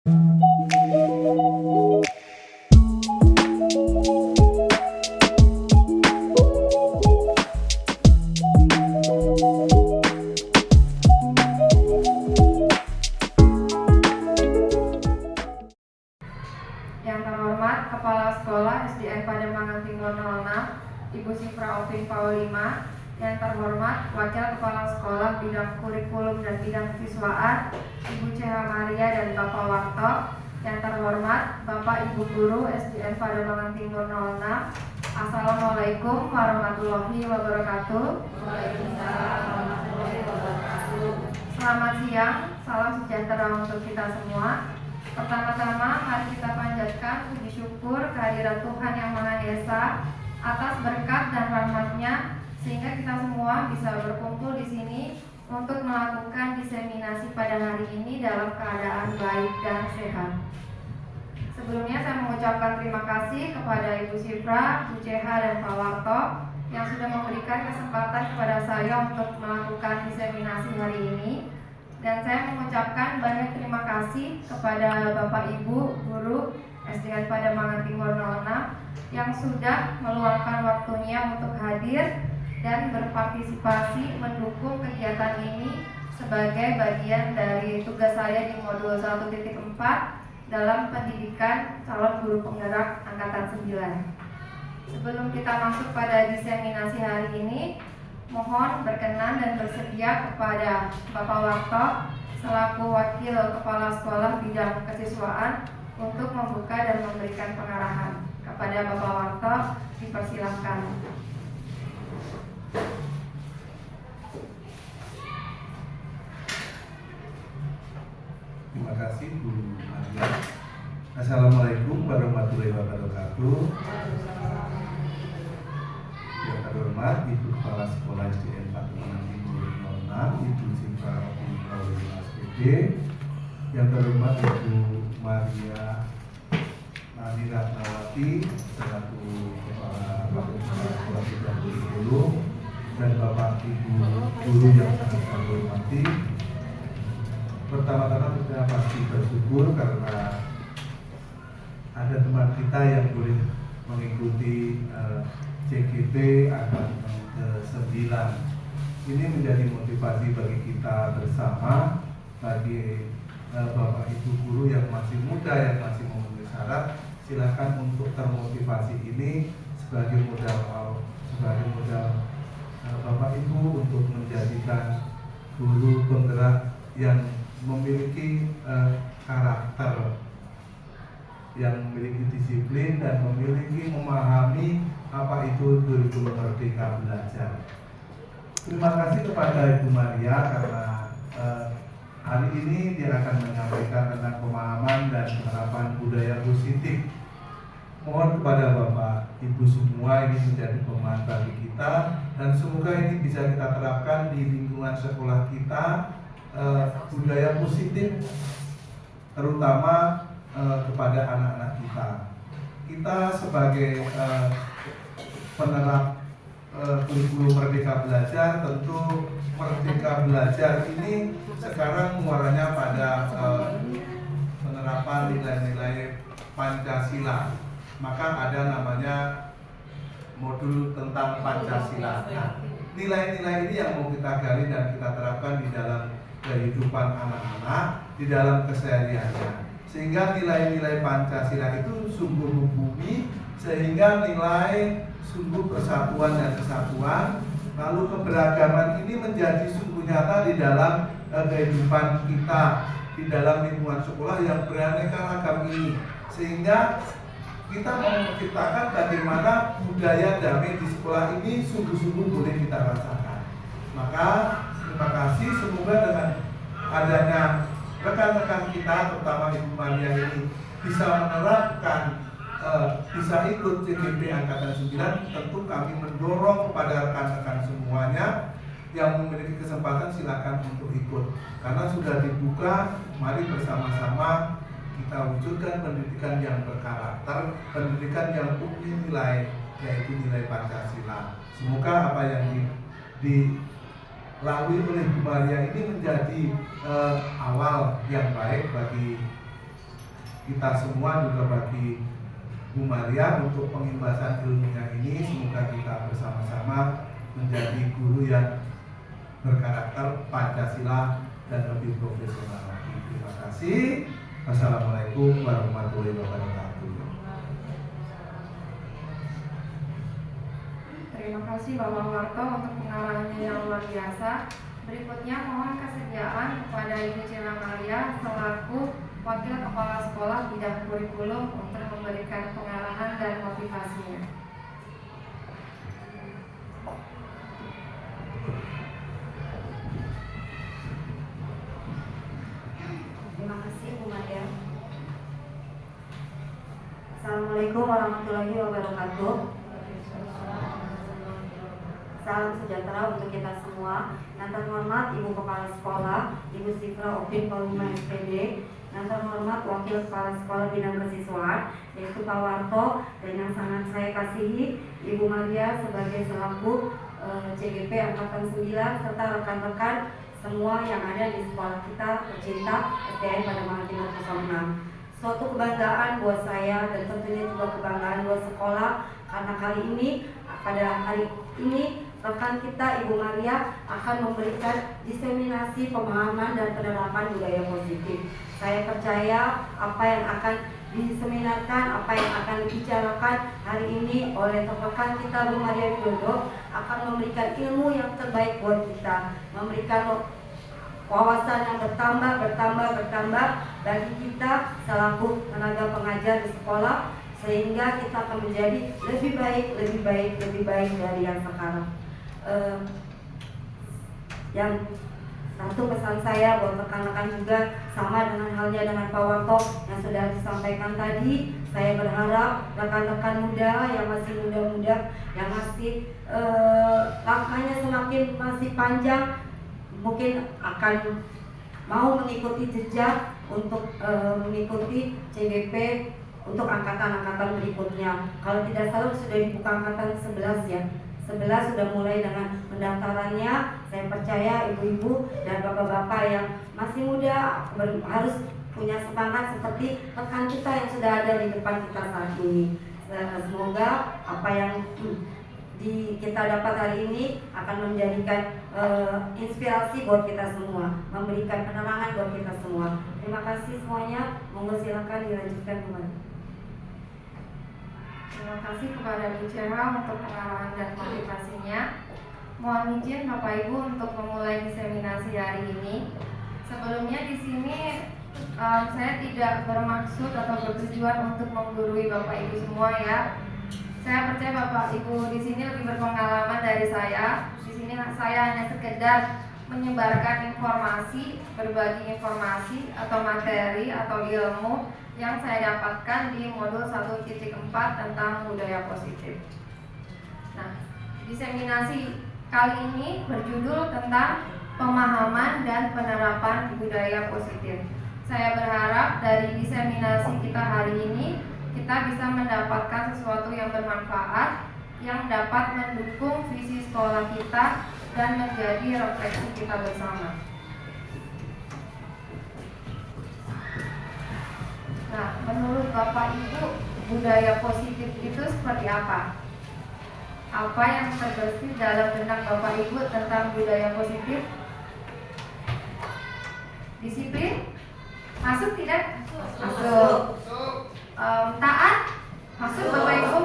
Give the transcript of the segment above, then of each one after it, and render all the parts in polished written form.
Yang terhormat Kepala Sekolah SDN Pademangan Timur 06, Ibu Sifra Ovin Paulima. Yang terhormat Wakil Kepala Sekolah Bidang Kurikulum dan Bidang Kesiswaan, Ibu CH Maria dan Bapak Warto. Yang terhormat Bapak Ibu Guru SDN Pademangan Timur 06. Assalamualaikum warahmatullahi wabarakatuh. Waalaikumsalam warahmatullahi wabarakatuh. Selamat siang, salam sejahtera untuk kita semua. Pertama-tama mari kita panjatkan puji syukur kehadirat Tuhan Yang Maha Esa atas berkat dan rahmat-Nya sehingga kita semua bisa berkumpul di sini untuk melakukan diseminasi pada hari ini dalam keadaan baik dan sehat. Sebelumnya saya mengucapkan terima kasih kepada Ibu Sifra, Bu CH dan Pak Warto yang sudah memberikan kesempatan kepada saya untuk melakukan diseminasi hari ini. Dan saya mengucapkan banyak terima kasih kepada Bapak Ibu Guru SDN Pademangan Timur 06 yang sudah meluangkan waktunya untuk hadir dan berpartisipasi mendukung kegiatan ini sebagai bagian dari tugas saya di modul 1.4 dalam pendidikan calon guru penggerak angkatan 9. Sebelum kita masuk pada diseminasi hari ini, mohon berkenan dan bersedia kepada Bapak Warto selaku Wakil Kepala Sekolah Bidang Kesiswaan untuk membuka dan memberikan pengarahan. Kepada Bapak Warto dipersilahkan. Terima kasih Bu Maria. Assalamualaikum warahmatullahi wabarakatuh. Yang terhormat Ibu Kepala Sekolah SDN Pademangan Timur 06, Ibu Sifra Ovin Paulima SPD. Yang terhormat Ibu Maria Nani Ratnawati selaku Kepala Wakil Kepala Sekolah Bidang Kurikulum dan Bapak Ibu Guru yang sangat kami hormati. Pertama-tama kita pasti bersyukur karena ada teman kita yang boleh mengikuti CGP angkatan ke-9. Ini menjadi motivasi bagi kita bersama, bagi Bapak Ibu Guru yang masih muda, yang masih memenuhi syarat, silakan untuk termotivasi ini sebagai modal Bapak Ibu untuk menjadikan guru penggerak yang memiliki karakter, yang memiliki disiplin dan memahami apa itu kurikulum Merdeka Belajar. Terima kasih kepada Ibu Maria karena hari ini dia akan menyampaikan tentang pemahaman dan penerapan budaya positif. Mohon kepada Bapak Ibu semua ini menjadi pemahaman bagi kita dan semoga ini bisa kita terapkan di lingkungan sekolah kita, budaya positif terutama kepada anak-anak kita. Kita sebagai penerap kurikulum Merdeka Belajar, tentu Merdeka Belajar ini sekarang muaranya pada penerapan nilai-nilai Pancasila. Maka ada namanya modul tentang Pancasila. Nah, nilai-nilai ini yang mau kita gali dan kita terapkan di dalam kehidupan anak-anak, di dalam kesehariannya. Sehingga nilai-nilai Pancasila itu sungguh membumi, sehingga nilai sungguh persatuan dan kesatuan, lalu keberagaman ini menjadi sungguh nyata di dalam kehidupan kita, di dalam lingkungan sekolah yang beraneka ragam ini. Sehingga kita mau menciptakan bagaimana budaya damai di sekolah ini sungguh-sungguh boleh kita rasakan. Maka terima kasih, semoga dengan adanya rekan-rekan kita, terutama Ibu Maria ini bisa menerapkan, bisa ikut CGP Angkatan 9. Tentu kami mendorong kepada rekan-rekan semuanya yang memiliki kesempatan silakan untuk ikut. Karena sudah dibuka, mari bersama-sama kita wujudkan pendidikan yang berkarakter, pendidikan yang punya nilai, yaitu nilai Pancasila. Semoga apa yang dilalui oleh Bu Maria ini menjadi awal yang baik bagi kita semua juga bagi Bu Maria untuk pengimbasan ilmunya ini. Semoga kita bersama-sama menjadi guru yang berkarakter Pancasila dan lebih profesional lagi. Terima kasih. Wassalamualaikum warahmatullahi wabarakatuh. Terima kasih Bapak Warto untuk pengarahannya yang luar biasa. Berikutnya mohon kesediaan kepada Ibu Cira Maria selaku Wakil Kepala Sekolah Bidang Kurikulum untuk memberikan pengarahan dan motivasinya. Terima kasih Bu Maria. Assalamualaikum warahmatullahi wabarakatuh. Salam sejahtera untuk kita semua. Yang terhormat Ibu Kepala Sekolah, Ibu Sifra Opin Paulima SPD. Yang terhormat Wakil Kepala Sekolah Bidang Kesiswaan, yaitu Pak Warto, dan yang sangat saya kasihi Ibu Maria sebagai selaku CGP Angkatan 9 serta rekan-rekan semua yang ada di sekolah kita tercinta SDN pada Mahathir 06. Suatu kebanggaan buat saya dan tentunya juga kebanggaan buat sekolah karena kali ini pada hari ini rekan kita Ibu Maria akan memberikan diseminasi pemahaman dan penerapan budaya positif. Saya percaya apa yang akan diseminarkan, apa yang akan dibicarakan hari ini oleh rekan kita Bu Maria Widodo akan memberikan ilmu yang terbaik buat kita, memberikan wawasan yang bertambah bagi kita selaku tenaga pengajar di sekolah, sehingga kita akan menjadi lebih baik dari yang sekarang. Yang satu pesan saya buat rekan-rekan juga sama dengan halnya dengan Pak Warto yang sudah disampaikan tadi. Saya berharap rekan-rekan muda yang masih muda-muda, yang masih langkahnya semakin masih panjang, mungkin akan mau mengikuti jejak untuk mengikuti CGP untuk angkatan-angkatan berikutnya. Kalau tidak salah sudah dibuka angkatan 11 ya. 11 sudah mulai dengan pendaftarannya. Saya percaya ibu-ibu dan bapak-bapak yang masih muda harus punya semangat seperti rekan kita yang sudah ada di depan kita saat ini. Semoga apa yang kita dapat hari ini akan menjadikan inspirasi buat kita semua, memberikan penerangan buat kita semua. Terima kasih semuanya. Monggo silakan dilanjutkan kembali. Terima kasih kepada Bu Cera untuk pengarahan dan motivasinya. Mohon izin Bapak Ibu untuk memulai diseminasi hari ini. Sebelumnya di sini saya tidak bermaksud atau bertujuan untuk menggurui Bapak Ibu semua ya. Saya percaya Bapak Ibu di sini lebih berpengalaman dari saya. Di sini saya hanya sekedar menyebarkan informasi, berbagi informasi atau materi atau ilmu yang saya dapatkan di modul 1.4 tentang budaya positif. Nah, diseminasi kali ini berjudul tentang pemahaman dan penerapan budaya positif. Saya berharap dari diseminasi kita hari ini kita bisa mendapatkan sesuatu yang bermanfaat, yang dapat mendukung visi sekolah kita dan menjadi refleksi kita bersama. Nah, menurut Bapak Ibu, budaya positif itu seperti apa? Apa yang terbesit dalam benak Bapak Ibu tentang budaya positif? Disiplin? Masuk tidak? Masuk. Taat? Masuk Bapak Ibu?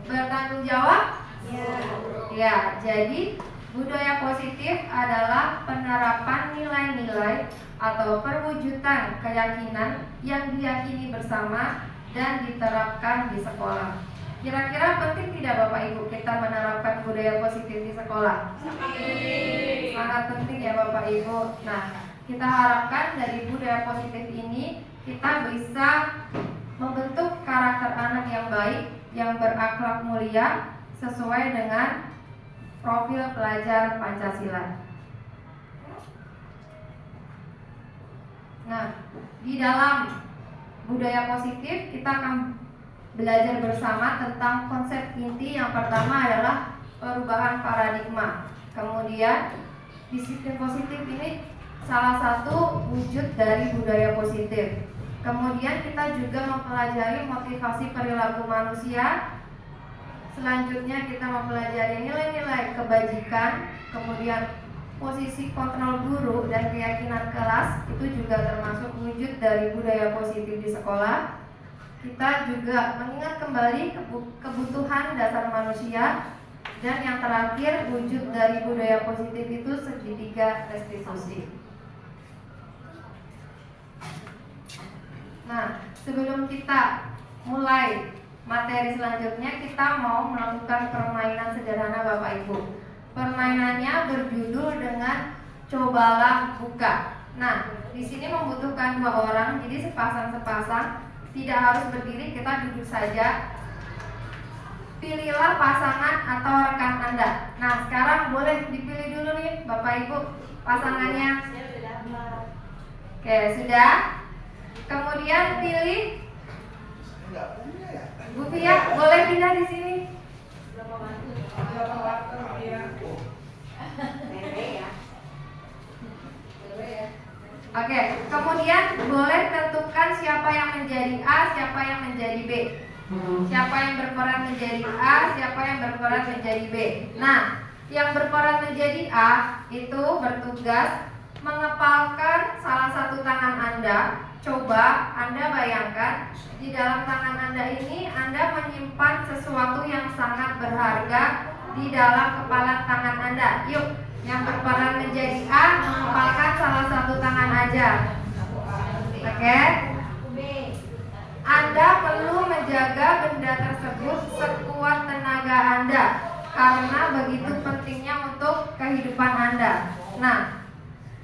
Bertanggung jawab? Ya, jadi budaya positif adalah penerapan nilai-nilai atau perwujudan keyakinan yang diyakini bersama dan diterapkan di sekolah. Kira-kira penting tidak Bapak Ibu kita menerapkan budaya positif di sekolah? Sangat penting ya Bapak Ibu. Nah, kita harapkan dari budaya positif ini kita bisa membentuk karakter anak yang baik, yang berakhlak mulia sesuai dengan profil pelajar Pancasila. Nah, di dalam budaya positif kita akan belajar bersama tentang konsep inti. Yang pertama adalah perubahan paradigma. Kemudian disiplin positif ini salah satu wujud dari budaya positif. Kemudian kita juga mempelajari motivasi perilaku manusia. Selanjutnya kita mempelajari nilai-nilai kebajikan, kemudian posisi kontrol guru dan keyakinan kelas, itu juga termasuk wujud dari budaya positif di sekolah. Kita juga mengingat kembali kebutuhan dasar manusia. Dan yang terakhir, wujud dari budaya positif itu segitiga restitusi. Nah, sebelum kita mulai materi selanjutnya, kita mau melakukan permainan sederhana Bapak Ibu. Permainannya berjudul dengan cobalah buka. Nah, di sini membutuhkan 2 orang, jadi sepasang-sepasang, tidak harus berdiri, kita duduk saja. Pilihlah pasangan atau rekan Anda. Nah, sekarang boleh dipilih dulu nih Bapak Ibu pasangannya. Oke, sudah. Kemudian pilih Bu Fia, boleh pindah di sini. Oke, kemudian boleh tentukan siapa yang menjadi A, siapa yang menjadi B. Siapa yang berperan menjadi A, siapa yang berperan menjadi B. Nah, yang berperan menjadi A itu bertugas mengepalkan salah satu tangan Anda. Coba Anda bayangkan, di dalam tangan Anda ini Anda menyimpan sesuatu yang sangat berharga di dalam kepala tangan Anda. Yuk, yang berperan menjadi A mengepalkan salah satu tangan aja. Oke? Anda perlu menjaga benda tersebut sekuat tenaga Anda, karena begitu pentingnya untuk kehidupan Anda. Nah,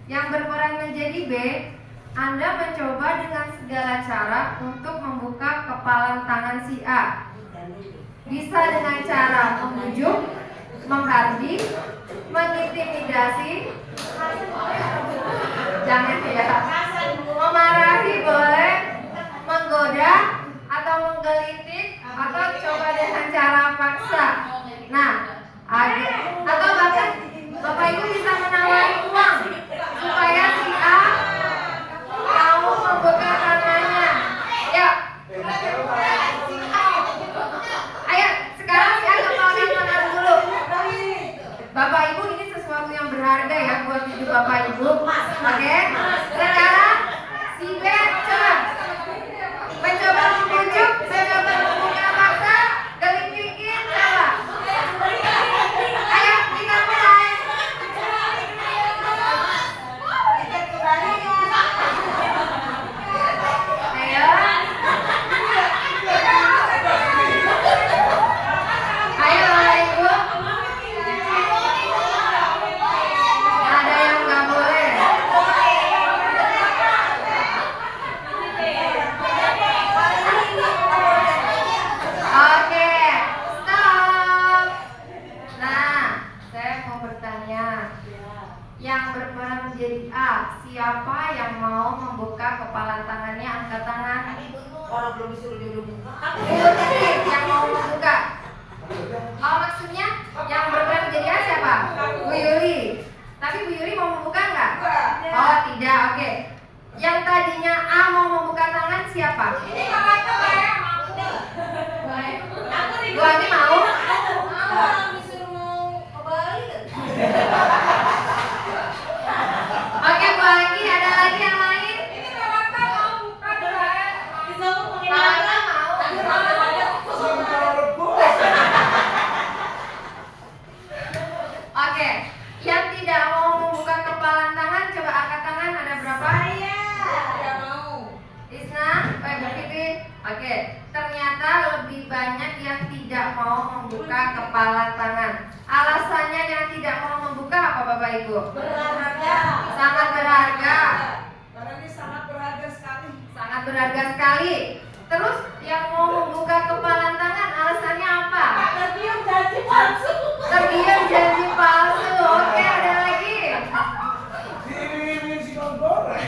yang berperan menjadi B, Anda mencoba dengan segala cara untuk membuka kepalan tangan si A. Bisa dengan cara membujuk, menghardik, mengintimidasi, jangan ya, memarahi boleh, menggoda atau menggelitik, atau coba dengan cara paksa. Nah, atau bahkan Bapak Ibu bisa menawari uang supaya si A mau membuka tangannya. Ya, ayo sekarang si A kepalkan tangan dulu. Bapak Ibu, ini sesuatu yang berharga ya buat hidup Bapak Ibu. Oke, sekarang si B coba mencoba membujuk, mencoba membuka paksa, gelitikin, coba. Ayo kita mulai. Ayo. Ayo Bapak Ibu. Ada yang nggak boleh. Oke, stop. Nah, saya mau bertanya. Yang berperan menjadi A, siapa yang mau membuka kepala tangannya? Angkat tangan. Orang belum disuruh dia belum buka. Yang mau membuka. Oh, maksudnya yang berperan menjadi A siapa? Bu Yuli. Tapi Bu Yuli mau membuka nggak? Oh, tidak. Oke. Yang tadinya A mau membuka tangan siapa? Ini kakak saya mau. Bu Ani mau? Disuruh mau ke Bali. Oke, Bu Ani, ada lagi yang lain? Ini kakak mau buka saya. Disuruh pakai Kakak mau? Oke, yang tidak mau membuka kepalan tangan, coba angkat tangan. Ada berapa? Tidak mau. Isna, Bu Fitri. Oke, ternyata lebih banyak yang tidak mau membuka kepalan tangan. Alasannya yang tidak mau membuka apa Bapak Ibu? Berharga. Sangat berharga. Karena ini sangat berharga sekali. Sangat berharga sekali. Terus yang mau membuka kepalan tangan alasannya apa? Terbium janji palsu. Terdiam janji palsu. Oke, ada lagi. Diiming-iming si goreng.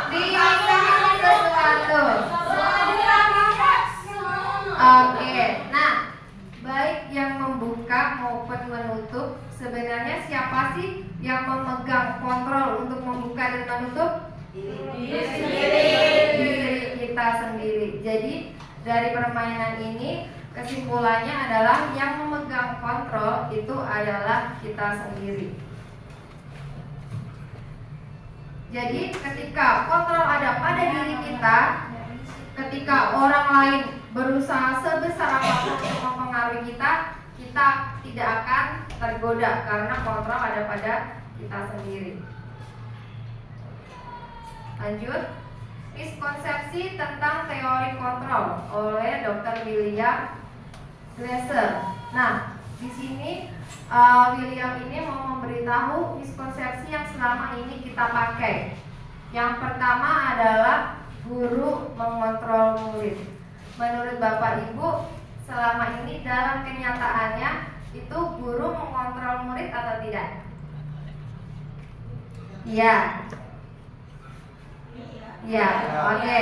Diiming sesuatu. Oke, nah, baik yang membuka maupun menutup, sebenarnya siapa sih yang memegang kontrol untuk membuka dan menutup? Diri kita sendiri. Jadi dari permainan ini kesimpulannya adalah yang memegang kontrol itu adalah kita sendiri. Jadi ketika kontrol ada pada diri kita, ketika orang lain berusaha sebesar apapun untuk mempengaruhi kita, kita tidak akan tergoda karena kontrol ada pada kita sendiri. Lanjut, miskonsepsi tentang teori kontrol oleh Dr. William Glasser. Nah, di sini William ini mau memberitahu miskonsepsi yang selama ini kita pakai. Yang pertama adalah guru mengontrol murid. Menurut Bapak Ibu, selama ini dalam kenyataannya itu guru mengontrol murid atau tidak? Iya. Ya, oke.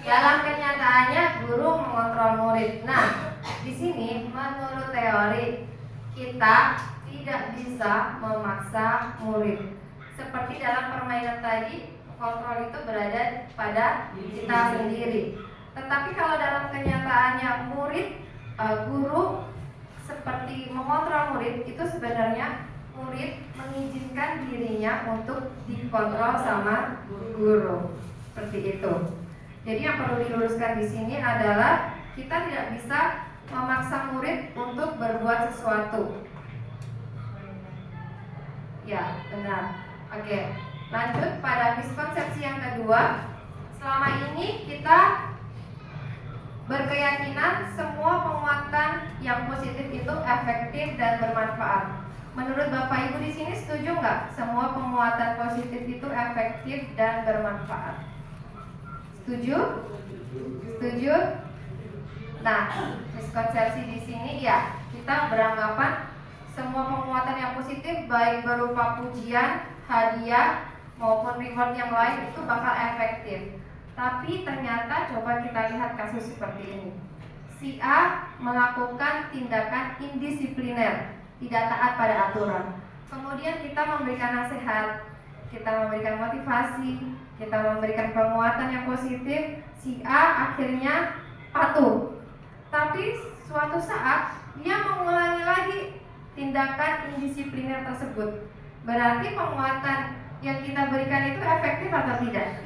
Dalam kenyataannya guru mengontrol murid. Nah, di sini menurut teori kita tidak bisa memaksa murid. Seperti dalam permainan tadi, kontrol itu berada pada kita sendiri. Tetapi kalau dalam kenyataannya guru seperti mengontrol murid, itu sebenarnya murid mengizinkan dirinya untuk dikontrol sama guru. Seperti itu. Jadi yang perlu diluruskan di sini adalah kita tidak bisa memaksa murid untuk berbuat sesuatu. Ya, benar. Oke, lanjut pada miskonsepsi yang kedua. Selama ini kita berkeyakinan semua penguatan yang positif itu efektif dan bermanfaat. Menurut Bapak Ibu di sini setuju nggak? Semua penguatan positif itu efektif dan bermanfaat. Setuju? Setuju? Nah, miskonsepsi di sini ya kita beranggapan semua penguatan yang positif baik berupa pujian, hadiah maupun reward yang lain itu bakal efektif. Tapi ternyata coba kita lihat kasus seperti ini. Si A melakukan tindakan indisipliner, tidak taat pada aturan. Kemudian kita memberikan nasihat, kita memberikan motivasi, kita memberikan penguatan yang positif. Si A akhirnya patuh. Tapi suatu saat dia mengulangi lagi tindakan indisipliner tersebut. Berarti penguatan yang kita berikan itu efektif atau tidak?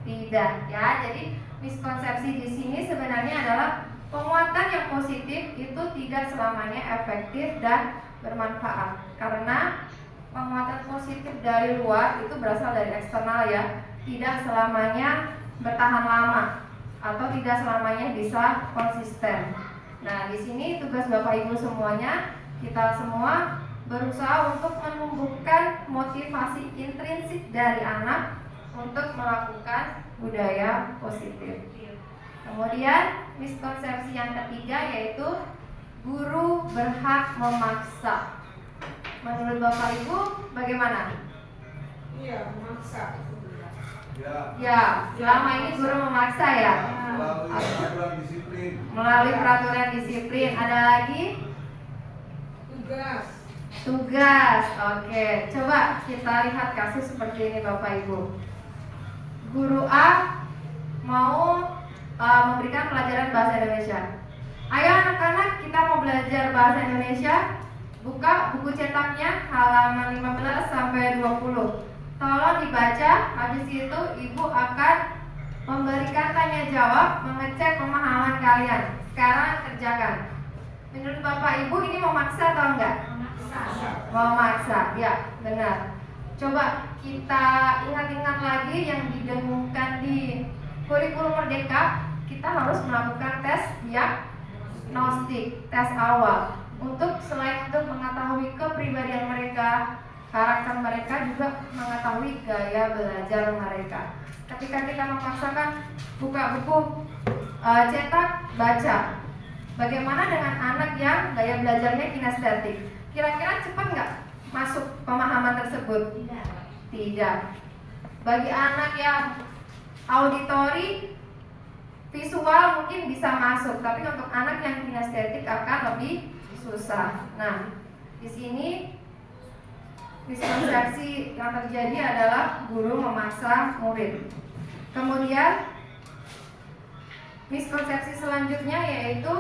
Tidak ya. Jadi miskonsepsi di sini sebenarnya adalah penguatan yang positif itu tidak selamanya efektif dan bermanfaat. Karena penguatan positif dari luar itu berasal dari eksternal ya, tidak selamanya bertahan lama atau tidak selamanya bisa konsisten. Nah, di sini tugas Bapak Ibu semuanya, kita semua berusaha untuk menumbuhkan motivasi intrinsik dari anak untuk melakukan budaya positif. Kemudian miskonsepsi yang ketiga yaitu guru berhak memaksa. Menurut Bapak Ibu bagaimana? Iya, memaksa. Ya, selama ini guru memaksa ya. Melalui peraturan disiplin. Melalui peraturan disiplin. Ada lagi? Tugas. Oke, coba kita lihat kasus seperti ini Bapak Ibu. Guru A mau memberikan pelajaran bahasa Indonesia. Ayo anak-anak, kita mau belajar bahasa Indonesia. Buka buku cetaknya halaman 15 sampai 20. Tolong dibaca, habis itu ibu akan memberikan tanya jawab, mengecek pemahaman kalian. Sekarang kerjakan. Menurut Bapak Ibu ini mau maksa atau enggak? Mau maksa, ya benar. Coba kita ingat-ingat lagi yang didengungkan di kurikulum Merdeka. Kita harus melakukan tes diagnostik, tes awal. Untuk selain untuk mengetahui kepribadian mereka, karakter mereka, juga mengetahui gaya belajar mereka. Ketika kita memaksakan buka buku, cetak, baca. Bagaimana dengan anak yang gaya belajarnya kinestetik? Kira-kira cepat nggak masuk pemahaman tersebut? Tidak. Bagi anak yang auditori, visual mungkin bisa masuk, tapi untuk anak yang kinestetik akan lebih susah. Nah, di sini miskonsepsi yang terjadi adalah guru memaksa murid. Kemudian miskonsepsi selanjutnya yaitu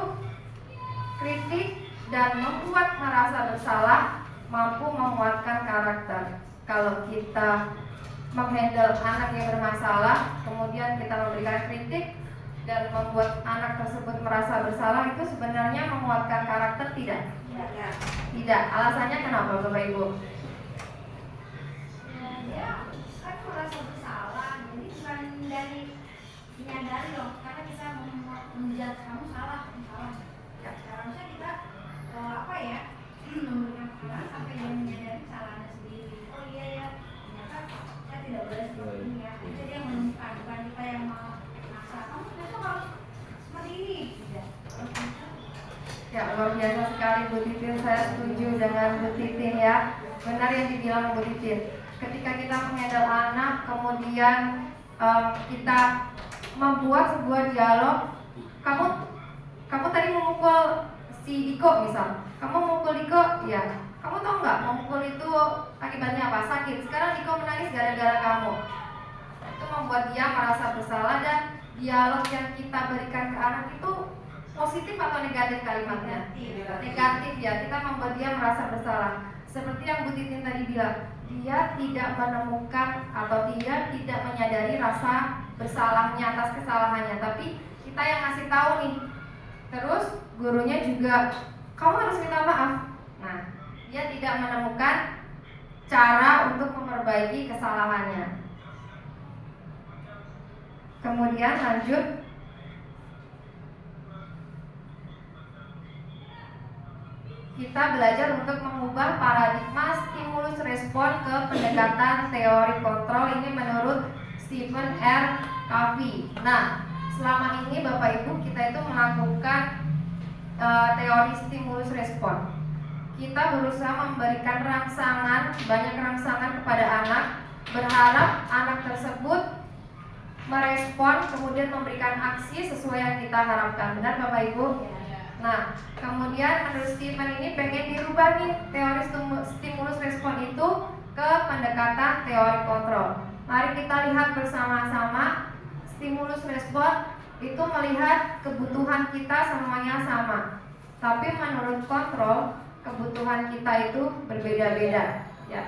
kritik dan membuat merasa bersalah mampu menguatkan karakter. Kalau kita menghandle anak yang bermasalah, kemudian kita memberikan kritik dan membuat anak tersebut merasa bersalah, itu sebenarnya menguatkan karakter tidak? Tidak. Alasannya kenapa, Bapak Ibu? Dia kan merasa bersalah, jadi bukan dari menyadari loh, karena kita menjudge kamu salah. Ya. Seharusnya kita apa ya, memberikan kesalahan sampai dia menyadari kesalahannya sendiri. Oh iya ya, ternyata saya tidak boleh seperti ini ya. Jadi yang menemukan, bukan kita yang mau maksa kamu besok harus seperti ini. Tidak. Ya, luar biasa sekali Bu Titin. Saya setuju dengan Bu Titin ya. Benar yang dibilang Bu Titin. Ketika kita menghandle anak, kemudian kita membuat sebuah dialog. Kamu tadi memukul si Diko misal. Kamu memukul Diko, ya. Kamu tahu nggak memukul itu akibatnya apa? Sakit. Sekarang Diko menangis gara-gara kamu. Itu membuat dia merasa bersalah, dan dialog yang kita berikan ke anak itu positif atau negatif kalimatnya? Negatif ya, kita membuat dia merasa bersalah. Seperti yang Bu Titin tadi bilang, dia tidak menemukan atau dia tidak menyadari rasa bersalahnya atas kesalahannya, tapi kita yang ngasih tahu nih. Terus gurunya juga, kamu harus minta maaf. Nah, dia tidak menemukan cara untuk memperbaiki kesalahannya. Kemudian lanjut, kita belajar untuk mengubah paradigma stimulus respon ke pendekatan teori kontrol. Ini menurut Stephen R. Covey. Nah, selama ini Bapak Ibu kita itu melakukan teori stimulus respon. Kita berusaha memberikan rangsangan, banyak rangsangan kepada anak, berharap anak tersebut merespon, kemudian memberikan aksi sesuai yang kita harapkan. Benar Bapak Ibu? Nah, kemudian menurut Stephen ini pengen dirubah nih teori stimulus respon itu ke pendekatan teori kontrol. Mari kita lihat bersama-sama. Stimulus respon itu melihat kebutuhan kita semuanya sama, tapi menurut kontrol kebutuhan kita itu berbeda-beda. Ya.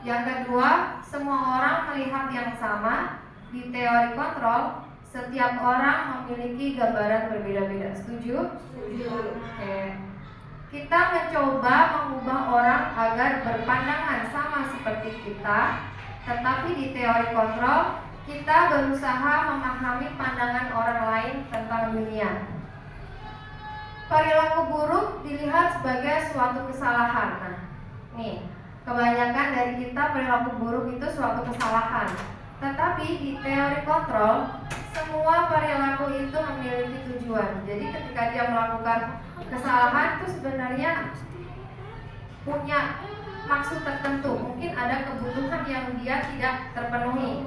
Yang kedua, semua orang melihat yang sama. Di teori kontrol, setiap orang memiliki gambaran berbeda-beda. Setuju? Setuju. Oke. Kita mencoba mengubah orang agar berpandangan sama seperti kita, tetapi di teori kontrol kita berusaha memahami pandangan orang lain tentang dunia. Perilaku buruk dilihat sebagai suatu kesalahan. Nah, nih, kebanyakan dari kita perilaku buruk itu suatu kesalahan. Tetapi di teori kontrol, semua perilaku itu memiliki tujuan. Jadi ketika dia melakukan kesalahan itu sebenarnya punya maksud tertentu. Mungkin ada kebutuhan yang dia tidak terpenuhi.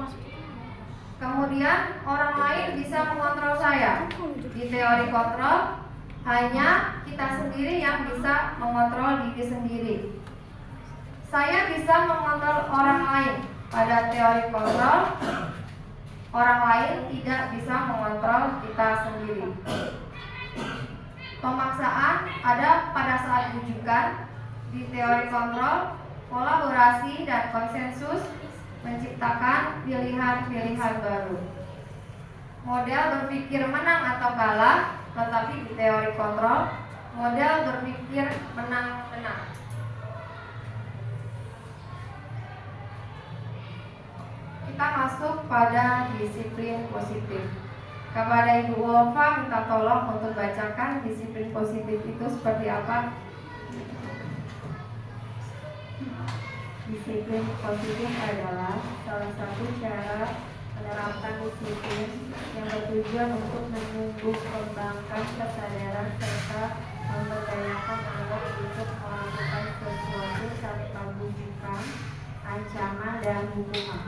Kemudian orang lain bisa mengontrol saya. Di teori kontrol, hanya kita sendiri yang bisa mengontrol diri sendiri. Saya bisa mengontrol orang lain. Pada teori kontrol, orang lain tidak bisa mengontrol kita sendiri. Pemaksaan ada pada saat rujukan. Di teori kontrol, kolaborasi dan konsensus menciptakan pilihan-pilihan baru. Model berpikir menang atau kalah, tetapi di teori kontrol, model berpikir menang-menang. Kita masuk pada disiplin positif. Kepada Ibu Wolfa minta tolong untuk bacakan disiplin positif itu seperti apa. Disiplin positif adalah salah satu cara menerapkan disiplin yang bertujuan untuk menumbuh kembangkan kesadaran serta memberdayakan anak untuk melakukan sesuatu tanpa bujukan, ancaman, dan hukuman.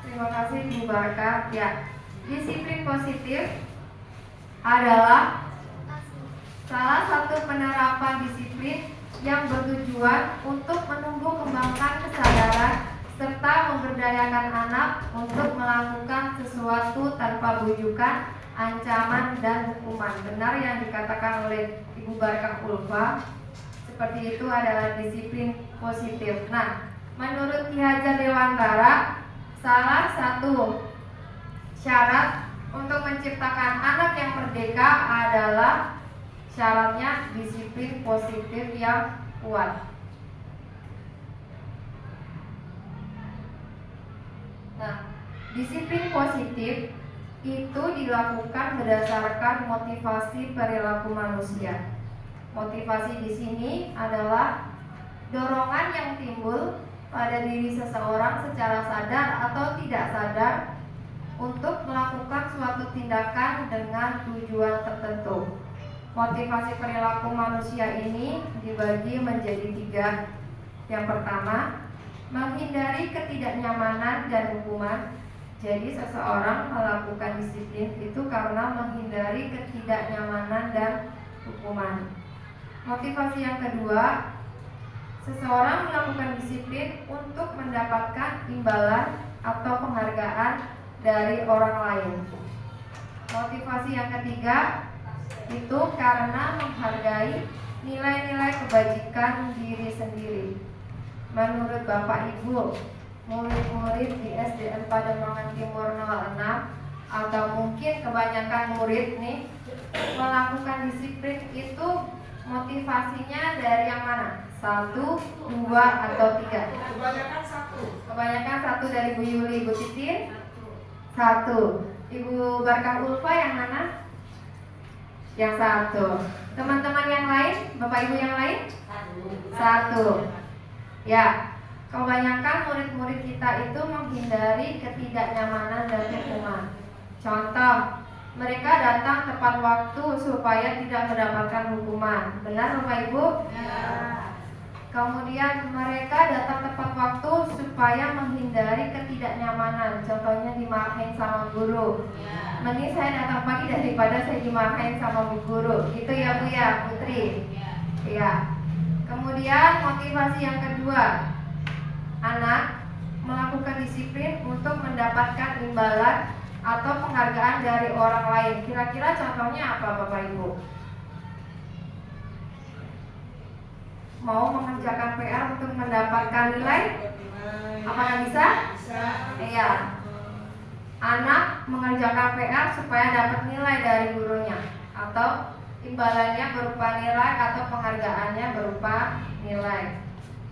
Terima kasih Bu Barka. Ya, disiplin positif adalah salah satu penerapan disiplin yang bertujuan untuk menumbuh kembangkan kesadaran serta memberdayakan anak untuk melakukan sesuatu tanpa bujukan, ancaman, dan hukuman. Benar yang dikatakan oleh Ibu Barkah Ulfa, seperti itu adalah disiplin positif. Nah, menurut Ki Hajar Dewantara, salah satu syarat untuk menciptakan anak yang merdeka adalah syaratnya disiplin positif yang kuat. Nah, disiplin positif itu dilakukan berdasarkan motivasi perilaku manusia. Motivasi di sini adalah dorongan yang timbul pada diri seseorang secara sadar atau tidak sadar untuk melakukan suatu tindakan dengan tujuan tertentu. Motivasi perilaku manusia ini dibagi menjadi 3. Yang pertama, menghindari ketidaknyamanan dan hukuman. Jadi seseorang melakukan disiplin itu karena menghindari ketidaknyamanan dan hukuman. Motivasi yang kedua, seseorang melakukan disiplin untuk mendapatkan imbalan atau penghargaan dari orang lain. Motivasi yang ketiga itu karena menghargai nilai-nilai kebajikan diri sendiri. Menurut Bapak Ibu, murid-murid di SDN Pademangan Timur 06 atau mungkin kebanyakan murid nih melakukan disiplin itu motivasinya dari yang mana? 1, 2, atau 3? Kebanyakan 1. Kebanyakan 1 dari Bu Yuli. Bu Titin 1. Ibu Barkah Ulfa yang mana? Yang 1. Teman-teman yang lain, Bapak Ibu yang lain? 1. Ya, kebanyakan murid-murid kita itu menghindari ketidaknyamanan dan hukuman. Contoh, mereka datang tepat waktu supaya tidak mendapatkan hukuman. Benar Bapak Ibu? Ya. Kemudian mereka datang tepat waktu supaya menghindari ketidaknyamanan. Contohnya dimarahin sama guru. Ya. Mending saya datang pagi daripada saya dimarahin sama bu guru. Gitu ya Bu ya, Putri? Ya. Kemudian motivasi yang kedua, anak melakukan disiplin untuk mendapatkan imbalan atau penghargaan dari orang lain. Kira-kira contohnya apa Bapak Ibu? Mau mengerjakan PR untuk mendapatkan nilai? Apakah bisa? Bisa. Iya. Anak mengerjakan PR supaya dapat nilai dari gurunya, atau imbalannya berupa nilai atau penghargaannya berupa nilai.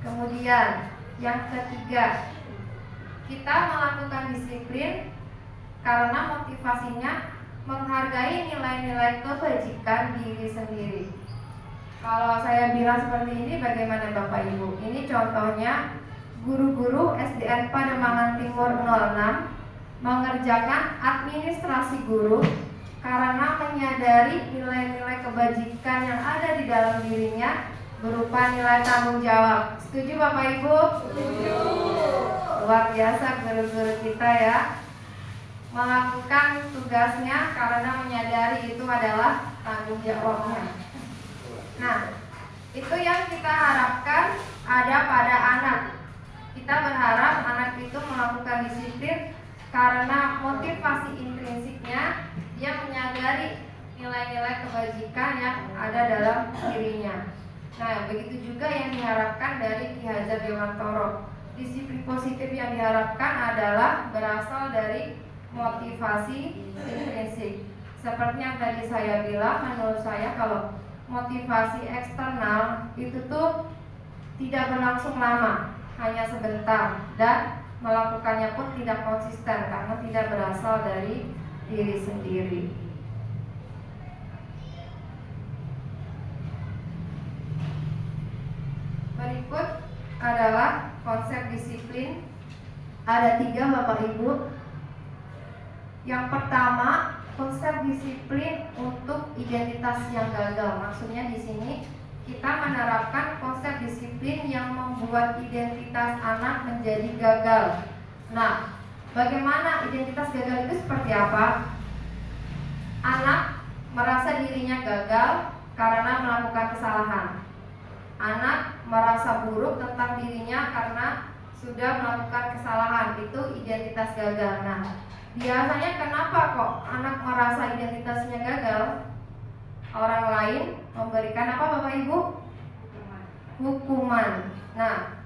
Kemudian yang ketiga, kita melakukan disiplin karena motivasinya menghargai nilai-nilai kebajikan diri sendiri. Kalau saya bilang seperti ini, bagaimana Bapak Ibu? Ini contohnya guru-guru SDN Pademangan Timur 06 mengerjakan administrasi guru karena menyadari nilai-nilai kebajikan yang ada di dalam dirinya berupa nilai tanggung jawab. Setuju Bapak Ibu? Setuju. Luar biasa guru-guru kita ya, melakukan tugasnya karena menyadari itu adalah tanggung jawabnya. Nah, itu yang kita harapkan ada pada anak. Kita berharap anak itu melakukan disiplin karena motivasi intrinsiknya, dia menyadari nilai-nilai kebajikan yang ada dalam dirinya. Nah, begitu juga yang diharapkan dari Ki Hajar Dewantara. Disiplin positif yang diharapkan adalah berasal dari motivasi intrinsik. Seperti yang tadi saya bilang, menurut saya kalau motivasi eksternal itu tuh tidak berlangsung lama, hanya sebentar, dan melakukannya pun tidak konsisten karena tidak berasal dari diri sendiri. Berikut adalah konsep disiplin. Ada 3 Bapak Ibu. Yang pertama, konsep disiplin untuk identitas yang gagal. Maksudnya di sini kita menerapkan konsep disiplin yang membuat identitas anak menjadi gagal. Nah, bagaimana identitas gagal itu seperti apa? Anak merasa dirinya gagal karena melakukan kesalahan. anak merasa buruk tentang dirinya karena sudah melakukan kesalahan, itu identitas gagal. Nah, biasanya kenapa kok anak merasa identitasnya gagal? Orang lain memberikan apa Bapak Ibu? Hukuman. Nah,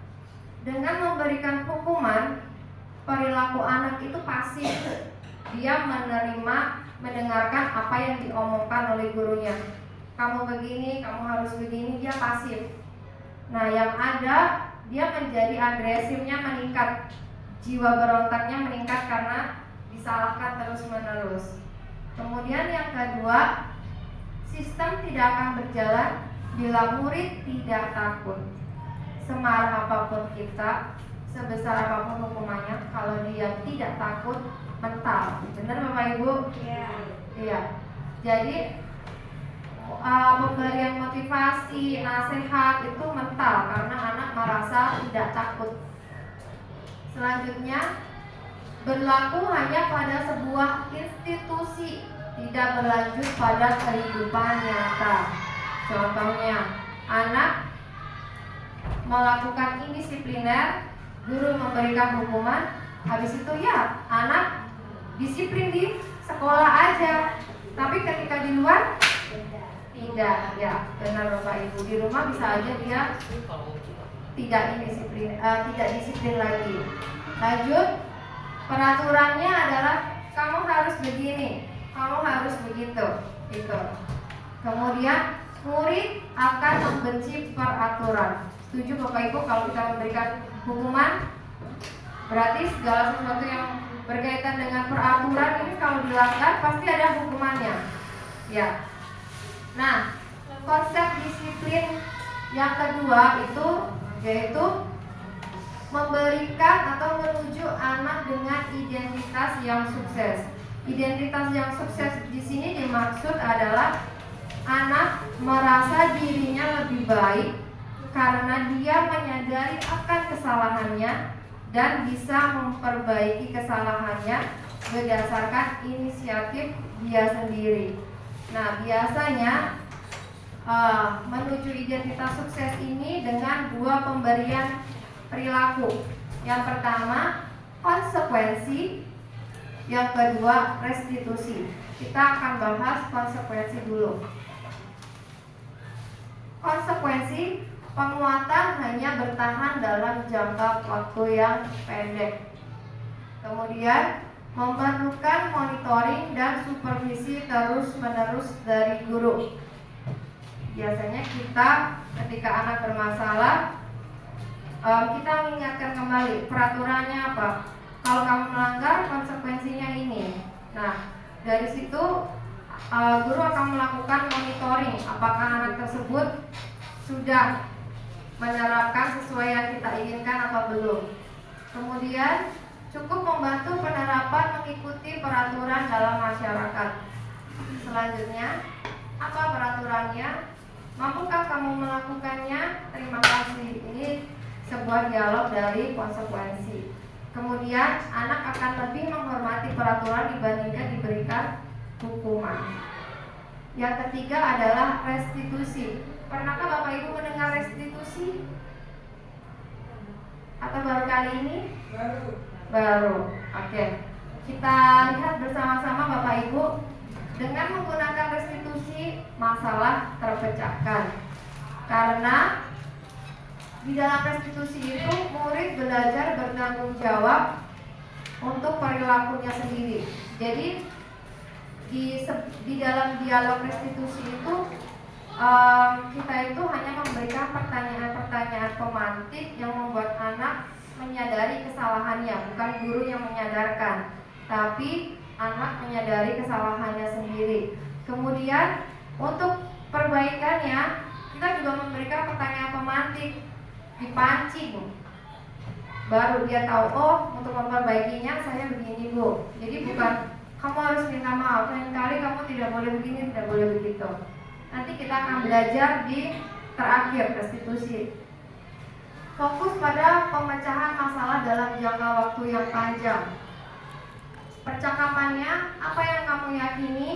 dengan memberikan hukuman, perilaku anak itu pasif. Dia menerima, mendengarkan apa yang diomongkan oleh gurunya. Kamu begini, kamu harus begini, dia pasif. Nah, yang ada dia menjadi agresifnya meningkat, jiwa berontaknya meningkat karena disalahkan terus-menerus. Kemudian yang kedua, sistem tidak akan berjalan bila murid tidak takut. Semarah apapun kita, sebesar apapun hukumannya, kalau dia tidak takut, mental. Benar Bapak Ibu? Iya. Iya. Jadi pemberian motivasi, nasihat itu mental karena anak merasa tidak takut. Selanjutnya, berlaku hanya pada sebuah institusi, tidak berlanjut pada kehidupan nyata. Contohnya, anak melakukan indisipliner, guru memberikan hukuman, habis itu ya anak disiplin di sekolah aja, tapi ketika di luar tidak. Ya benar Bapak Ibu, di rumah bisa aja dia tidak disiplin lagi. Lanjut, peraturannya adalah kamu harus begini, kamu harus begitu, gitu. Kemudian murid akan membenci peraturan. Setuju Bapak Ibu kalau kita memberikan hukuman? Berarti segala sesuatu yang berkaitan dengan peraturan ini kalau dilanggar pasti ada hukumannya. Ya. Nah, konsep disiplin yang kedua itu yaitu memberikan atau menuju anak dengan identitas yang sukses. Identitas yang sukses di sini dimaksud adalah anak merasa dirinya lebih baik karena dia menyadari akan kesalahannya dan bisa memperbaiki kesalahannya berdasarkan inisiatif dia sendiri. Nah, biasanya menuju identitas sukses ini dengan dua pemberian perilaku. Yang pertama, konsekuensi. Yang kedua, restitusi. Kita akan bahas konsekuensi dulu. Konsekuensi, penguatan hanya bertahan dalam jangka waktu yang pendek. Kemudian, memerlukan monitoring dan supervisi terus-menerus dari guru. Biasanya kita ketika anak bermasalah, kita mengingatkan kembali peraturannya apa. Kalau kamu melanggar, konsekuensinya ini. Nah, dari situ guru akan melakukan monitoring apakah anak tersebut sudah menerapkan sesuai yang kita inginkan atau belum. Kemudian cukup membantu penerapan mengikuti peraturan dalam masyarakat. Selanjutnya, apa peraturannya? Mampukah kamu melakukannya? Terima kasih. Ini sebuah dialog dari konsekuensi. Kemudian anak akan lebih menghormati peraturan dibandingkan diberikan hukuman. Yang ketiga adalah restitusi. Pernahkah Bapak Ibu mendengar restitusi? Atau baru kali ini? Baru. Oke. Kita lihat bersama-sama Bapak Ibu. Dengan menggunakan restitusi, masalah terpecahkan. Karena di dalam restitusi itu murid belajar bertanggung jawab untuk perilakunya sendiri. Jadi di dalam dialog restitusi itu kita itu hanya memberikan pertanyaan-pertanyaan pemantik yang membuat anak menyadari kesalahannya, bukan guru yang menyadarkan, tapi anak menyadari kesalahannya sendiri. Kemudian untuk perbaikannya kita juga memberikan pertanyaan pemantik, dipancing, baru dia tahu, oh untuk memperbaikinya saya begini Bu. Jadi bukan kamu harus minta maaf, lain kali kamu tidak boleh begini, tidak boleh begitu. Nanti kita akan belajar di terakhir restitusi. Fokus pada pemecahan masalah dalam jangka waktu yang panjang. Percakapannya, apa yang kamu yakini,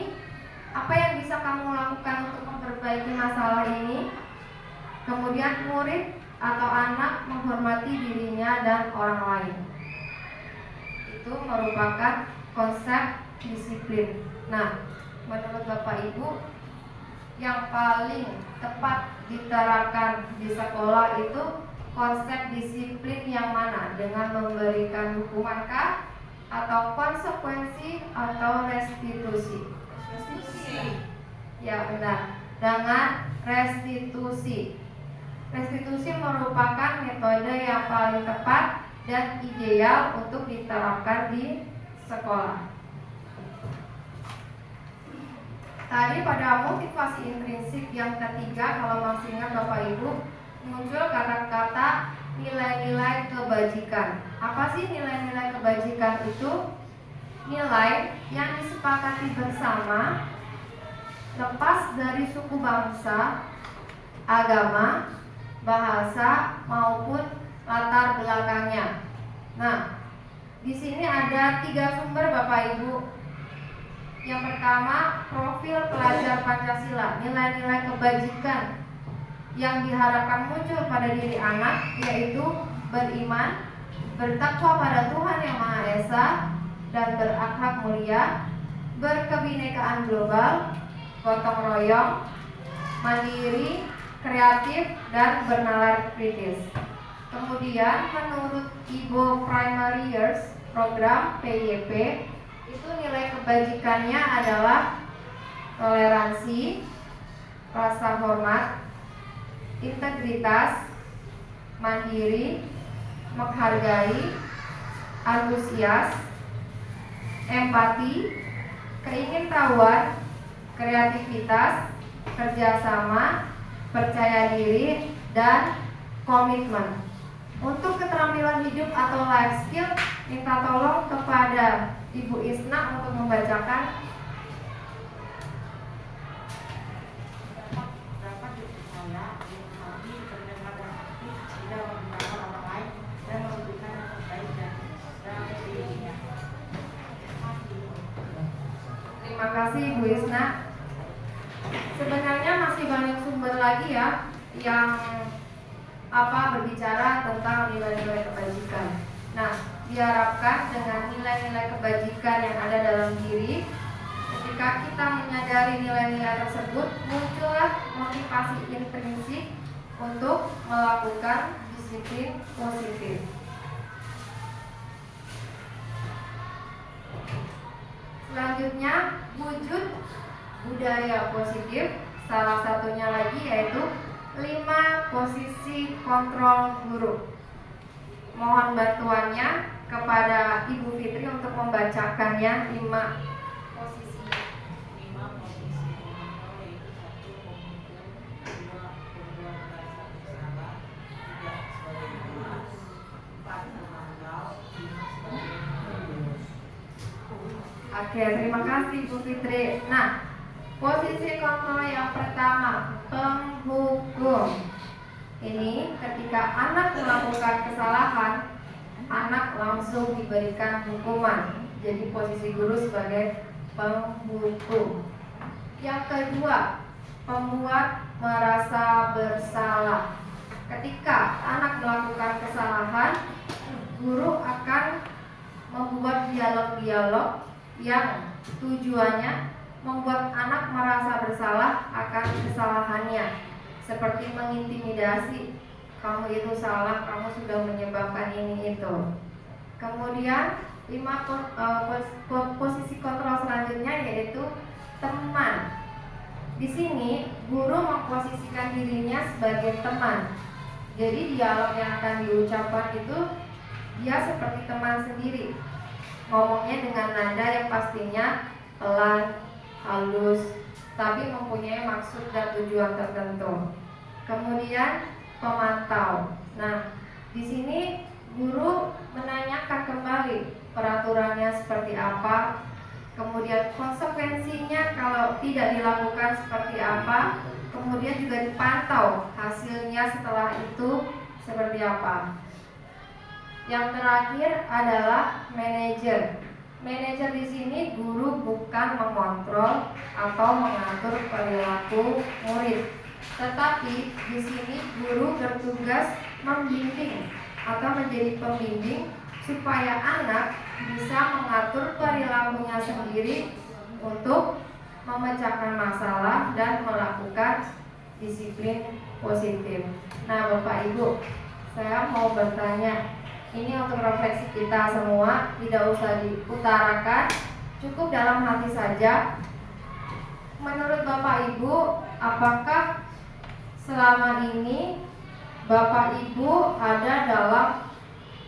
apa yang bisa kamu lakukan untuk memperbaiki masalah ini. Kemudian murid atau anak menghormati dirinya dan orang lain. Itu merupakan konsep disiplin. Nah, menurut Bapak Ibu, yang paling tepat diterapkan di sekolah itu konsep disiplin yang mana? Dengan memberikan hukuman kah? Atau konsekuensi atau restitusi? Ya benar, dengan restitusi. Restitusi merupakan metode yang paling tepat dan ideal untuk diterapkan di sekolah. Tadi pada motivasi intrinsik yang ketiga, kalau masih ingat Bapak Ibu, muncul kata-kata nilai-nilai kebajikan. Apa sih nilai-nilai kebajikan itu? Nilai yang disepakati bersama, lepas dari suku bangsa, agama, bahasa maupun latar belakangnya. Nah, di sini ada 3 sumber Bapak Ibu. Yang pertama, profil pelajar Pancasila, nilai-nilai kebajikan yang diharapkan muncul pada diri anak, yaitu beriman, bertakwa pada Tuhan Yang Maha Esa, dan berakhlak mulia, berkebinekaan global, gotong royong, mandiri, kreatif, dan bernalar kritis. Kemudian menurut Ibo Primary Years Program PYP, itu nilai kebajikannya adalah toleransi, rasa hormat, integritas, mandiri, menghargai, antusias, empati, keingintahuan, kreativitas, kerjasama, percaya diri, dan komitmen. Untuk keterampilan hidup atau life skill, minta tolong kepada Ibu Isna untuk membacakan. Dapat dipercaya, menghormati, berdengar dan aktif, tidak membicarakan orang lain, dan memberikan yang terbaik dan dirinya. Terima kasih Ibu Isna. Sebenarnya masih banyak sumber lagi ya yang berbicara tentang nilai-nilai kebajikan. Nah, diharapkan dengan nilai-nilai kebajikan yang ada dalam diri, ketika kita menyadari nilai-nilai tersebut, muncullah motivasi intrinsik untuk melakukan disiplin positif. Selanjutnya, wujud budaya positif, salah satunya lagi yaitu 5 posisi kontrol guru. Mohon bantuannya kepada Ibu Fitri untuk membacakannya 5 posisi. 5 posisi kontrol yaitu 1 memukul, 2 membuat merasa bersalah, 3 sebagai keras, 4 memantau, 5 sebagai mengurus. Oke, terima kasih Bu Fitri. Nah, posisi kontrol yang pertama, penghukum. Ini ketika anak melakukan kesalahan, anak langsung diberikan hukuman. Jadi posisi guru sebagai penghukum. Yang kedua, pembuat merasa bersalah. Ketika anak melakukan kesalahan, guru akan membuat dialog-dialog yang tujuannya membuat anak merasa bersalah akan kesalahannya, seperti mengintimidasi, kamu itu salah, kamu sudah menyebabkan ini itu. Kemudian 5 posisi kontrol selanjutnya yaitu teman. Di sini guru memposisikan dirinya sebagai teman. Jadi dialog yang akan diucapkan itu dia seperti teman sendiri, ngomongnya dengan nada yang pastinya pelan, halus, tapi mempunyai maksud dan tujuan tertentu. Kemudian pemantau. Nah, di sini guru menanyakan kembali peraturannya seperti apa, kemudian konsekuensinya kalau tidak dilakukan seperti apa, kemudian juga dipantau hasilnya setelah itu seperti apa. Yang terakhir adalah manajer. Manajer di sini guru bukan mengontrol atau mengatur perilaku murid, Tetapi di sini guru bertugas membimbing atau menjadi pembimbing supaya anak bisa mengatur perilakunya sendiri untuk memecahkan masalah dan melakukan disiplin positif. Nah, Bapak Ibu, saya mau bertanya, ini untuk refleksi kita semua, tidak usah diutarakan, cukup dalam hati saja. Menurut Bapak Ibu, apakah selama ini Bapak Ibu ada dalam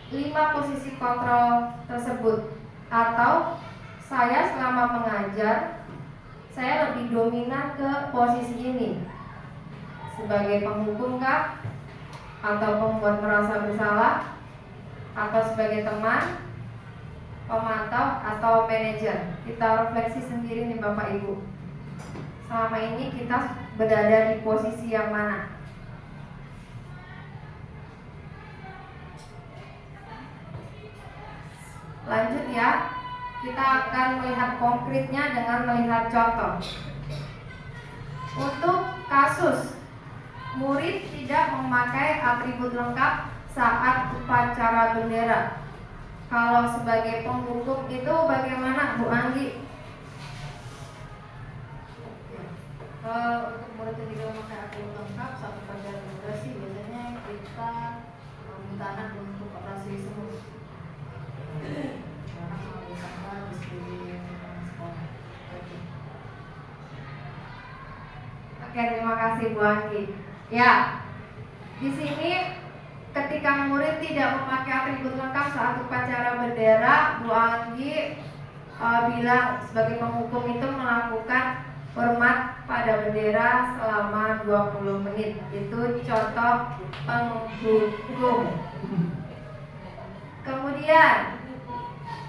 5 posisi kontrol tersebut? Atau saya selama mengajar, saya lebih dominan ke posisi ini? Sebagai penghukum kah? Atau pembuat merasa bersalah? Atau sebagai teman, pemantau, atau manajer? Kita refleksi sendiri nih Bapak Ibu. Selama ini kita berada di posisi yang mana? Lanjut ya, kita akan melihat konkretnya dengan melihat contoh. Untuk kasus murid tidak memakai atribut lengkap saat upacara bendera, kalau sebagai penghukum itu bagaimana, Bu Anggi? Untuk murid yang tidak memakai atribut lengkap saat upacara bendera sih biasanya kita minta anak untuk operasi semua. Karena misalkan disiplin sekolah. Oke, terima kasih Bu Anggi. Ya, di sini ketika murid tidak memakai atribut lengkap saat upacara bendera, Bu Anggi bilang sebagai penghukum itu melakukan hormat pada bendera selama 20 menit. Itu contoh penghukum. Kemudian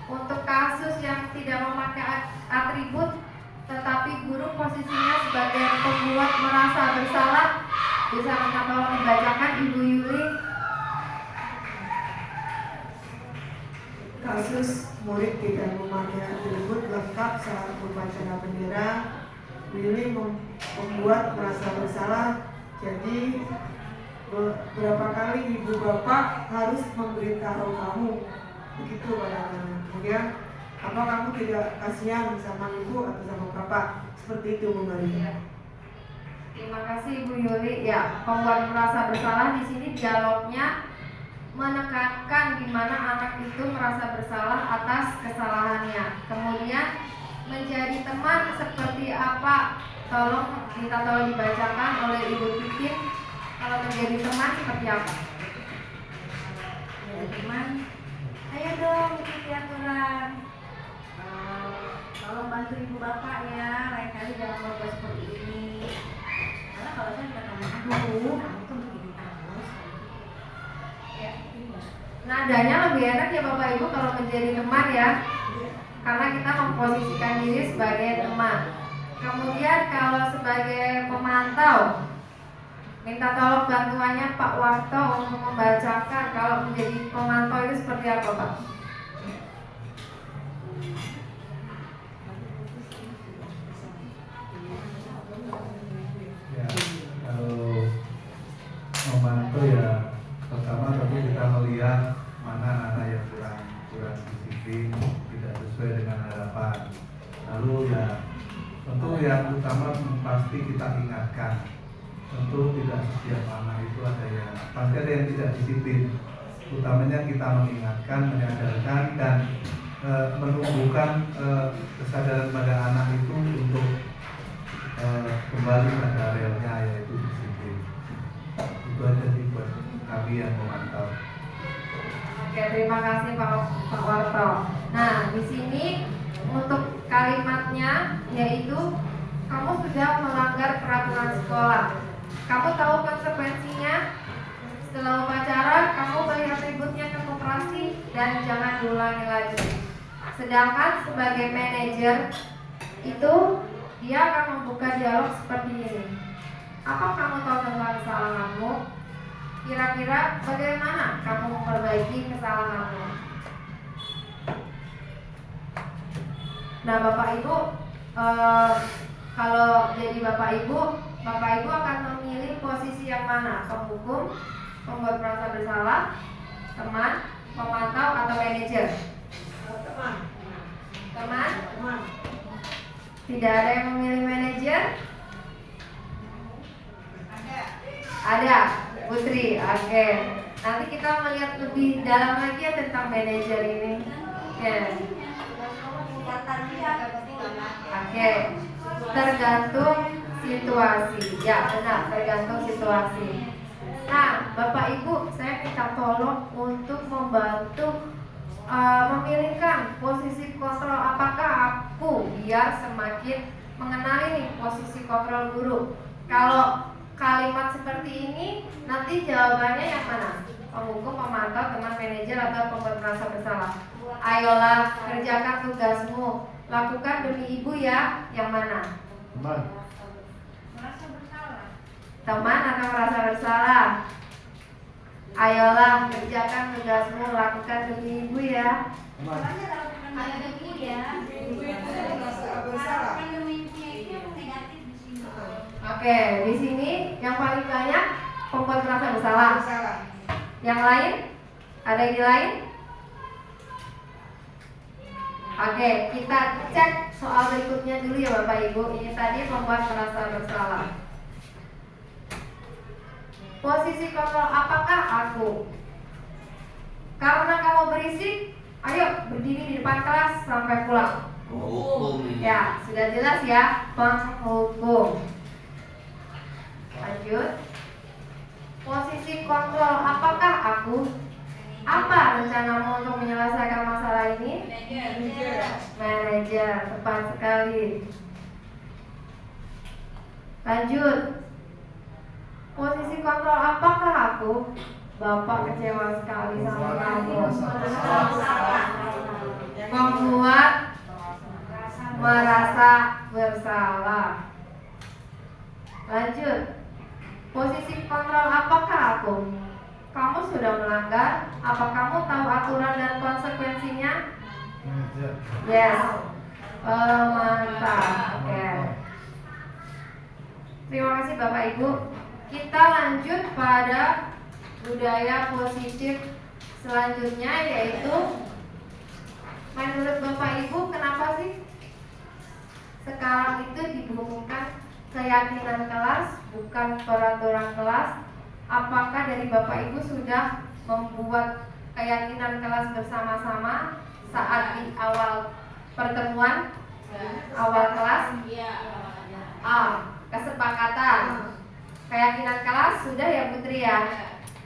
untuk kasus yang tidak memakai atribut tetapi guru posisinya sebagai pembuat merasa bersalah, bisa minta tolong dibacakan Ibu Yuli. Kasus murid tidak memakai atribut lengkap saat upacara bendera, Willy membuat merasa bersalah. Jadi beberapa kali ibu bapak harus memberitahu kamu begitu pada anak. Kemudian apa kamu tidak kasihan sama ibu atau sama bapak? Seperti itu Bu Maria. Terima kasih Ibu Yuli. Ya, pembuat merasa bersalah di sini dialognya menekankan di mana anak itu merasa bersalah atas kesalahannya. Kemudian menjadi teman seperti apa? Minta tolong dibacakan oleh Ibu Titin. Kalau menjadi teman seperti apa? Ya, teman, ayo dong ikuti aturan. Tolong bantu ibu bapak ya, lain kali jangan berbuat seperti ini. Karena kalau saya minta kamu, aduh, kamu tuh begini terus. Ya. Nadanya lebih enak ya Bapak Ibu kalau menjadi teman ya, karena kita memposisikan diri sebagai teman. Kemudian kalau sebagai pemantau, minta tolong bantuannya Pak Warto untuk membacakan kalau menjadi pemantau itu seperti apa Pak? Ya, kalau memantau ya pertama tentu kita melihat mana anak yang kurang disiplin, tidak sesuai dengan harapan. Lalu ya tentu yang utama pasti kita ingatkan. Tentu tidak setiap anak itu ada yang pasti ada yang tidak disiplin. Utamanya kita mengingatkan, menyadarkan dan menumbuhkan kesadaran pada anak itu untuk kembali pada realnya, yaitu disiplin. Itu aja sih buat kami yang memantau. Oke, terima kasih Pak Warto. Nah, di sini untuk kalimatnya yaitu kamu sudah melanggar peraturan sekolah. Kamu tahu konsekuensinya. Setelah upacara, kamu beri atributnya ke koperasi dan jangan diulangi lagi. Sedangkan sebagai manajer itu dia akan membuka dialog seperti ini. Apa kamu tahu tentang kesalahanmu? Kira-kira bagaimana kamu memperbaiki kesalahanmu? Nah Bapak Ibu, kalau jadi Bapak Ibu Bapak Ibu akan memilih posisi yang mana? Penghukum, pembuat merasa bersalah, teman, pemantau, atau manajer? Teman? Tidak ada yang memilih manajer? Ada, Putri. Oke. Nanti kita melihat lebih dalam lagi ya tentang manajer ini. Oke. Oke. Tergantung situasi. Ya, benar, tergantung situasi. Nah, Bapak Ibu, saya minta tolong untuk membantu memilihkan posisi kontrol apakah aku, biar semakin mengenali nih posisi kontrol guru. Kalau kalimat seperti ini, nanti jawabannya yang mana? Penghukum, pemantau, teman, manajer, atau pembuat merasa bersalah? Ayolah, kerjakan tugasmu. Lakukan demi ibu ya. Yang mana? Teman. Merasa bersalah. Teman atau merasa bersalah? Ayolah, kerjakan tugasmu. Lakukan demi ibu ya. Soalnya lakukan demi ibu ya. Lakukan demi ibunya itu yang negatif di sini. Oke, di sini yang paling banyak pembuat merasa bersalah. Yang lain? Ada ide lain? Oke, kita cek soal berikutnya dulu ya Bapak Ibu. Ini tadi pembuat merasa bersalah. Posisi kontrol apakah aku? Karena kamu berisik, ayo berdiri di depan kelas sampai pulang. Ya, sudah jelas ya, penghukum. Lanjut. Posisi kontrol apakah aku? Apa rencanamu untuk menyelesaikan masalah ini? Manajer, tepat sekali. Lanjut. Posisi kontrol apakah aku? Bapak kecewa sekali sama kamu. Membuat merasa bersalah. Lanjut. Posisi kontrol apakah aku? Kamu sudah melanggar. Apa kamu tahu aturan dan konsekuensinya? Yes. Mantap. Oke. Terima kasih Bapak Ibu. Kita lanjut pada budaya positif selanjutnya, yaitu menurut Bapak Ibu kenapa sih sekarang itu dibutuhkan keyakinan kelas bukan peraturan kelas? Apakah dari Bapak Ibu sudah membuat keyakinan kelas bersama-sama saat di awal pertemuan awal kelas? Kesepakatan keyakinan kelas sudah ya Putri ya?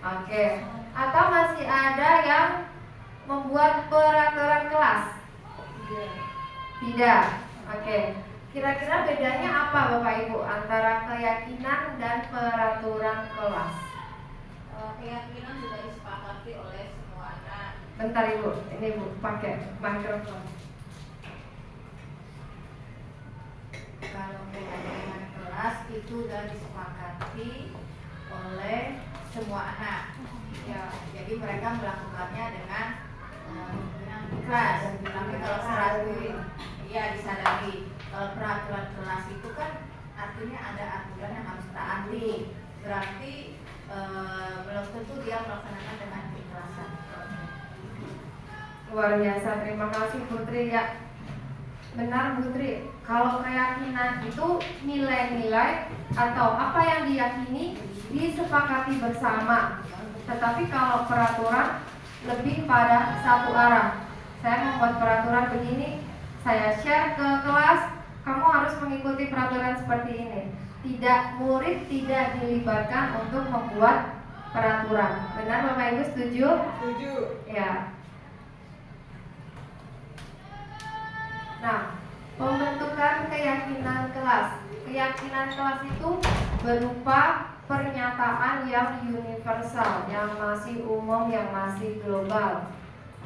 Oke. Atau masih ada yang membuat peraturan kelas? Tidak. Oke. Kira-kira bedanya apa Bapak Ibu antara keyakinan dan peraturan kelas? Keyakinan sudah disepakati oleh semua anak. Bentar Ibu, ini Ibu pakai mikrofon. Kalau keyakinan kelas itu sudah disepakati oleh semua anak. Ya, jadi mereka melakukannya dengan ikhlas. Tapi kalau peraturan, ya disadari. Kalau peraturan kelas itu kan artinya ada aturan yang harus taati. Berarti belum tentu dia melaksanakan dengan keikhlasan. Luar biasa, terima kasih Putri ya. Benar Putri, kalau keyakinan itu nilai-nilai atau apa yang diyakini disepakati bersama. Tetapi kalau peraturan lebih pada satu arah. Saya membuat peraturan begini, saya share ke kelas, kamu harus mengikuti peraturan seperti ini. Tidak, murid tidak dilibatkan untuk membuat peraturan. Benar Bapak Ibu setuju? Setuju. Ya. Nah, pembentukan keyakinan kelas. Keyakinan kelas itu berupa pernyataan yang universal, yang masih umum, yang masih global.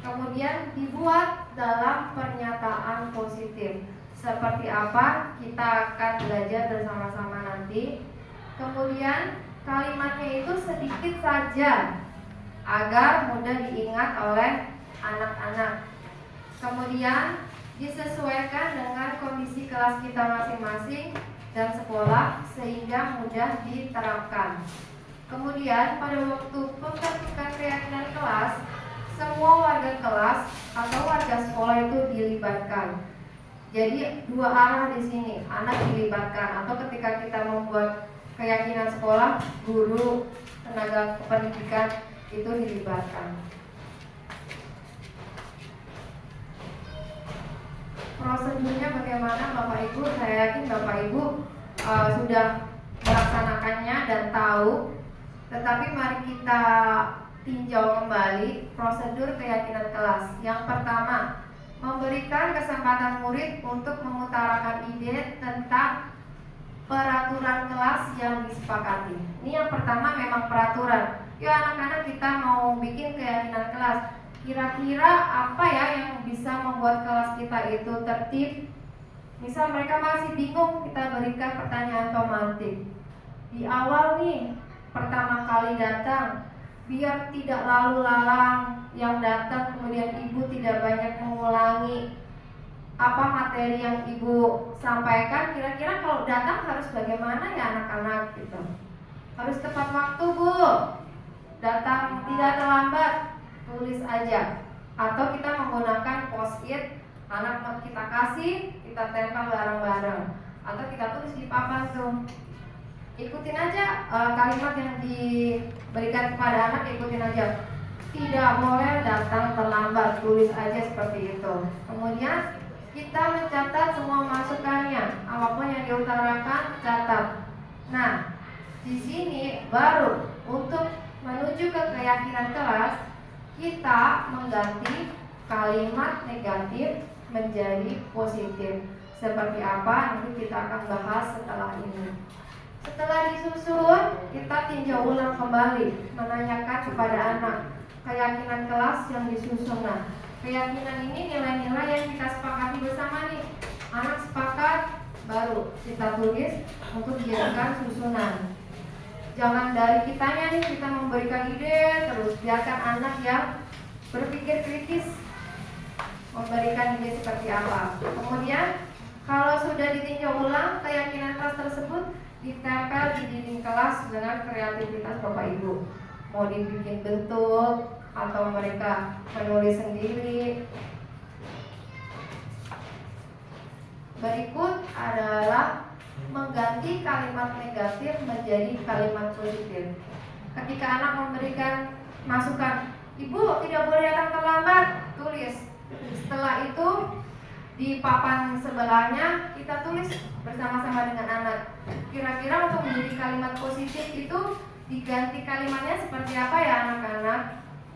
Kemudian dibuat dalam pernyataan positif. Seperti apa? Kita akan belajar bersama-sama nanti. Kemudian kalimatnya itu sedikit saja agar mudah diingat oleh anak-anak. Kemudian disesuaikan dengan kondisi kelas kita masing-masing. dan sekolah sehingga mudah diterapkan. Kemudian pada waktu pembentukan keyakinan kelas, semua warga kelas atau warga sekolah itu dilibatkan. Jadi dua arah di sini, anak dilibatkan, atau ketika kita membuat keyakinan sekolah, guru, tenaga pendidikan itu dilibatkan. Prosedurnya bagaimana Bapak Ibu? Saya yakin Bapak Ibu sudah melaksanakannya dan tahu. Tetapi mari kita tinjau kembali prosedur keyakinan kelas. Yang pertama, memberikan kesempatan murid untuk mengutarakan ide tentang peraturan kelas yang disepakati. Ini yang pertama memang peraturan. Yuk anak-anak, kita mau bikin keyakinan kelas. Kira-kira apa ya yang bisa membuat kelas kita itu tertib? Misal mereka masih bingung, kita berikan pertanyaan otomatis. Di awal nih, pertama kali datang, biar tidak lalu lalang yang datang, kemudian ibu tidak banyak mengulangi apa materi yang ibu sampaikan. Kira-kira kalau datang harus bagaimana ya anak-anak gitu. Harus tepat waktu Bu, datang tidak terlambat, tulis aja. Atau kita menggunakan post-it, anak kita kasih, kita tempel bareng-bareng. Atau kita tulis di papan tuh. Ikutin aja kalimat yang diberikan kepada anak, ikutin aja. Tidak boleh datang terlambat, tulis aja seperti itu. Kemudian kita mencatat semua masukannya, apapun yang diutarakan catat. Nah, di sini baru untuk menuju ke keyakinan kelas, kita mengganti kalimat negatif menjadi positif. Seperti apa nanti kita akan bahas setelah ini. Setelah disusun, kita tinjau ulang kembali, menanyakan kepada anak keyakinan kelas yang disusun. Nah, keyakinan ini nilai-nilai yang kita sepakati bersama nih. Anak sepakat, baru kita tulis untuk dijadikan susunan. Jangan dari kitanya nih kita memberikan ide terus, biarkan anak yang berpikir kritis memberikan ide seperti apa. Kemudian kalau sudah ditinjau ulang keyakinan kelas tersebut, ditempel di dinding kelas dengan kreativitas Bapak Ibu. Mau dibikin bentuk atau mereka menulis sendiri. Berikut adalah mengganti kalimat negatif menjadi kalimat positif. Ketika anak memberikan masukan, Ibu tidak boleh datang terlambat, tulis. Setelah itu di papan sebelahnya kita tulis bersama-sama dengan anak. Kira-kira untuk menjadi kalimat positif itu diganti kalimatnya seperti apa ya anak-anak?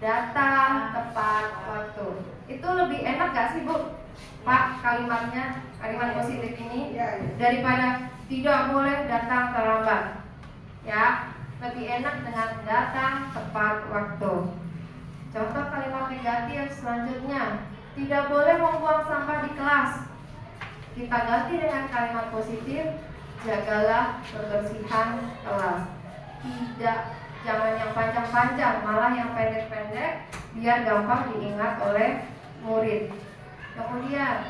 Datang tepat waktu. Itu lebih enak gak sih Bu? Pak, kalimatnya, kalimat positif ini daripada tidak boleh datang terlambat. Ya, lebih enak dengan datang tepat waktu. Contoh kalimat negatif selanjutnya, tidak boleh membuang sampah di kelas. Kita ganti dengan kalimat positif, jagalah kebersihan kelas. Jangan yang panjang-panjang, malah yang pendek-pendek biar gampang diingat oleh murid. Kemudian,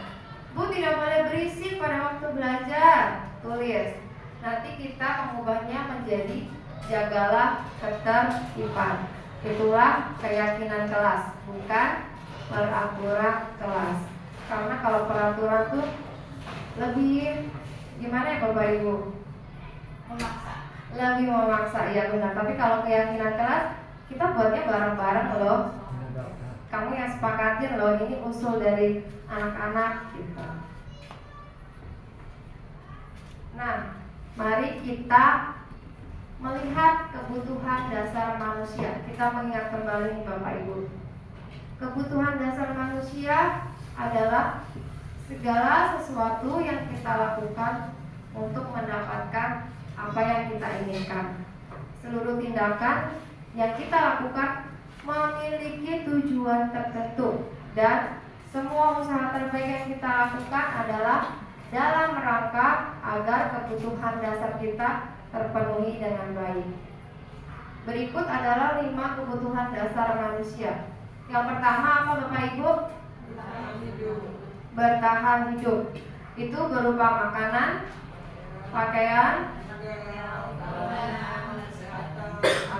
Bu tidak boleh berisik pada waktu belajar, tulis. Nanti kita mengubahnya menjadi jagalah ketertiban. Itulah keyakinan kelas, bukan peraturan kelas. Karena kalau peraturan tuh lebih gimana ya Bapak Ibu? Memaksa. Lebih memaksa, ya benar. Tapi kalau keyakinan kelas, kita buatnya bareng-bareng loh. Kamu yang sepakatin loh, ini usul dari anak-anak gitu. Nah, mari kita melihat kebutuhan dasar manusia. Kita mengingat kembali nih Bapak Ibu. Kebutuhan dasar manusia adalah segala sesuatu yang kita lakukan untuk mendapatkan apa yang kita inginkan. Seluruh tindakan yang kita lakukan memiliki tujuan tertentu, dan semua usaha terbaik yang kita lakukan adalah dalam rangka agar kebutuhan dasar kita terpenuhi dengan baik. Berikut adalah 5 kebutuhan dasar manusia. Yang pertama apa Bapak Ibu? Bertahan hidup. Itu berupa makanan, Pakaian.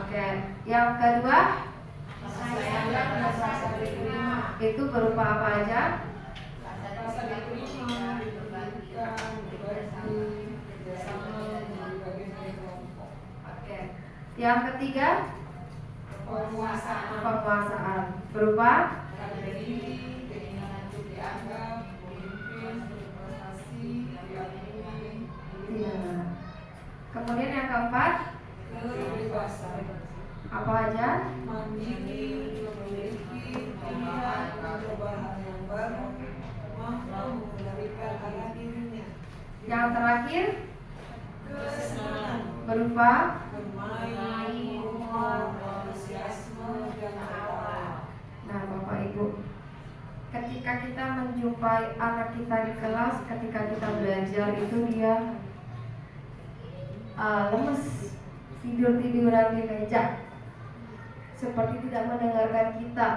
Oke. Yang kedua itu berupa apa aja? Oke. Yang ketiga penguasaan berupa iya. Kemudian yang keempat apa aja? Yang terakhir berupa nah Bapak Ibu, ketika kita menjumpai anak kita di kelas, ketika kita belajar itu dia lemes, tidur-tiduran di meja, seperti tidak mendengarkan kita.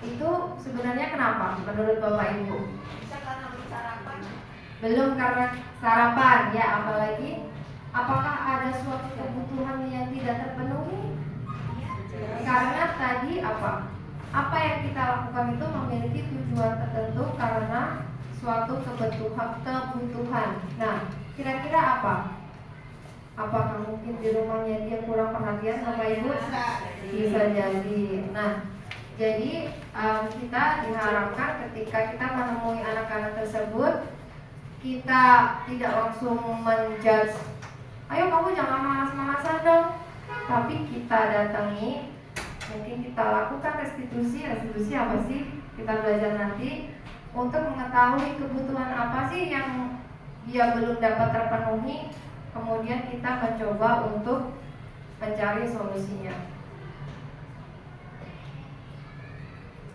Itu sebenarnya kenapa menurut Bapak Ibu? Bisa karena belum sarapan. Belum karena sarapan ya, apalagi apakah ada suatu kebutuhan yang tidak terpenuhi? Karena tadi apa yang kita lakukan itu memiliki tujuan tertentu karena suatu kebutuhan. Nah, kira-kira apa? Apakah mungkin di rumahnya dia kurang perhatian sama ibu? Bisa jadi. Nah, jadi kita diharapkan ketika kita menemui anak-anak tersebut, kita tidak langsung menjudge, ayo kamu jangan malas-malasan dong. Tapi kita datangi, mungkin kita lakukan restitusi apa sih? Kita belajar nanti untuk mengetahui kebutuhan apa sih yang dia belum dapat terpenuhi. Kemudian kita mencoba untuk mencari solusinya.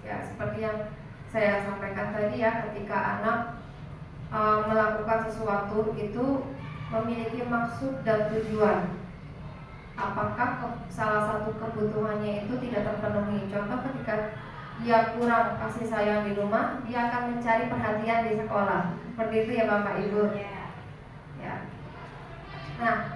Ya, seperti yang saya sampaikan tadi ya, ketika anak melakukan sesuatu itu memiliki maksud dan tujuan. Apakah salah satu kebutuhannya itu tidak terpenuhi? Contoh ketika dia kurang kasih sayang di rumah, dia akan mencari perhatian di sekolah. Seperti itu ya Bapak Ibu. Ya. Nah,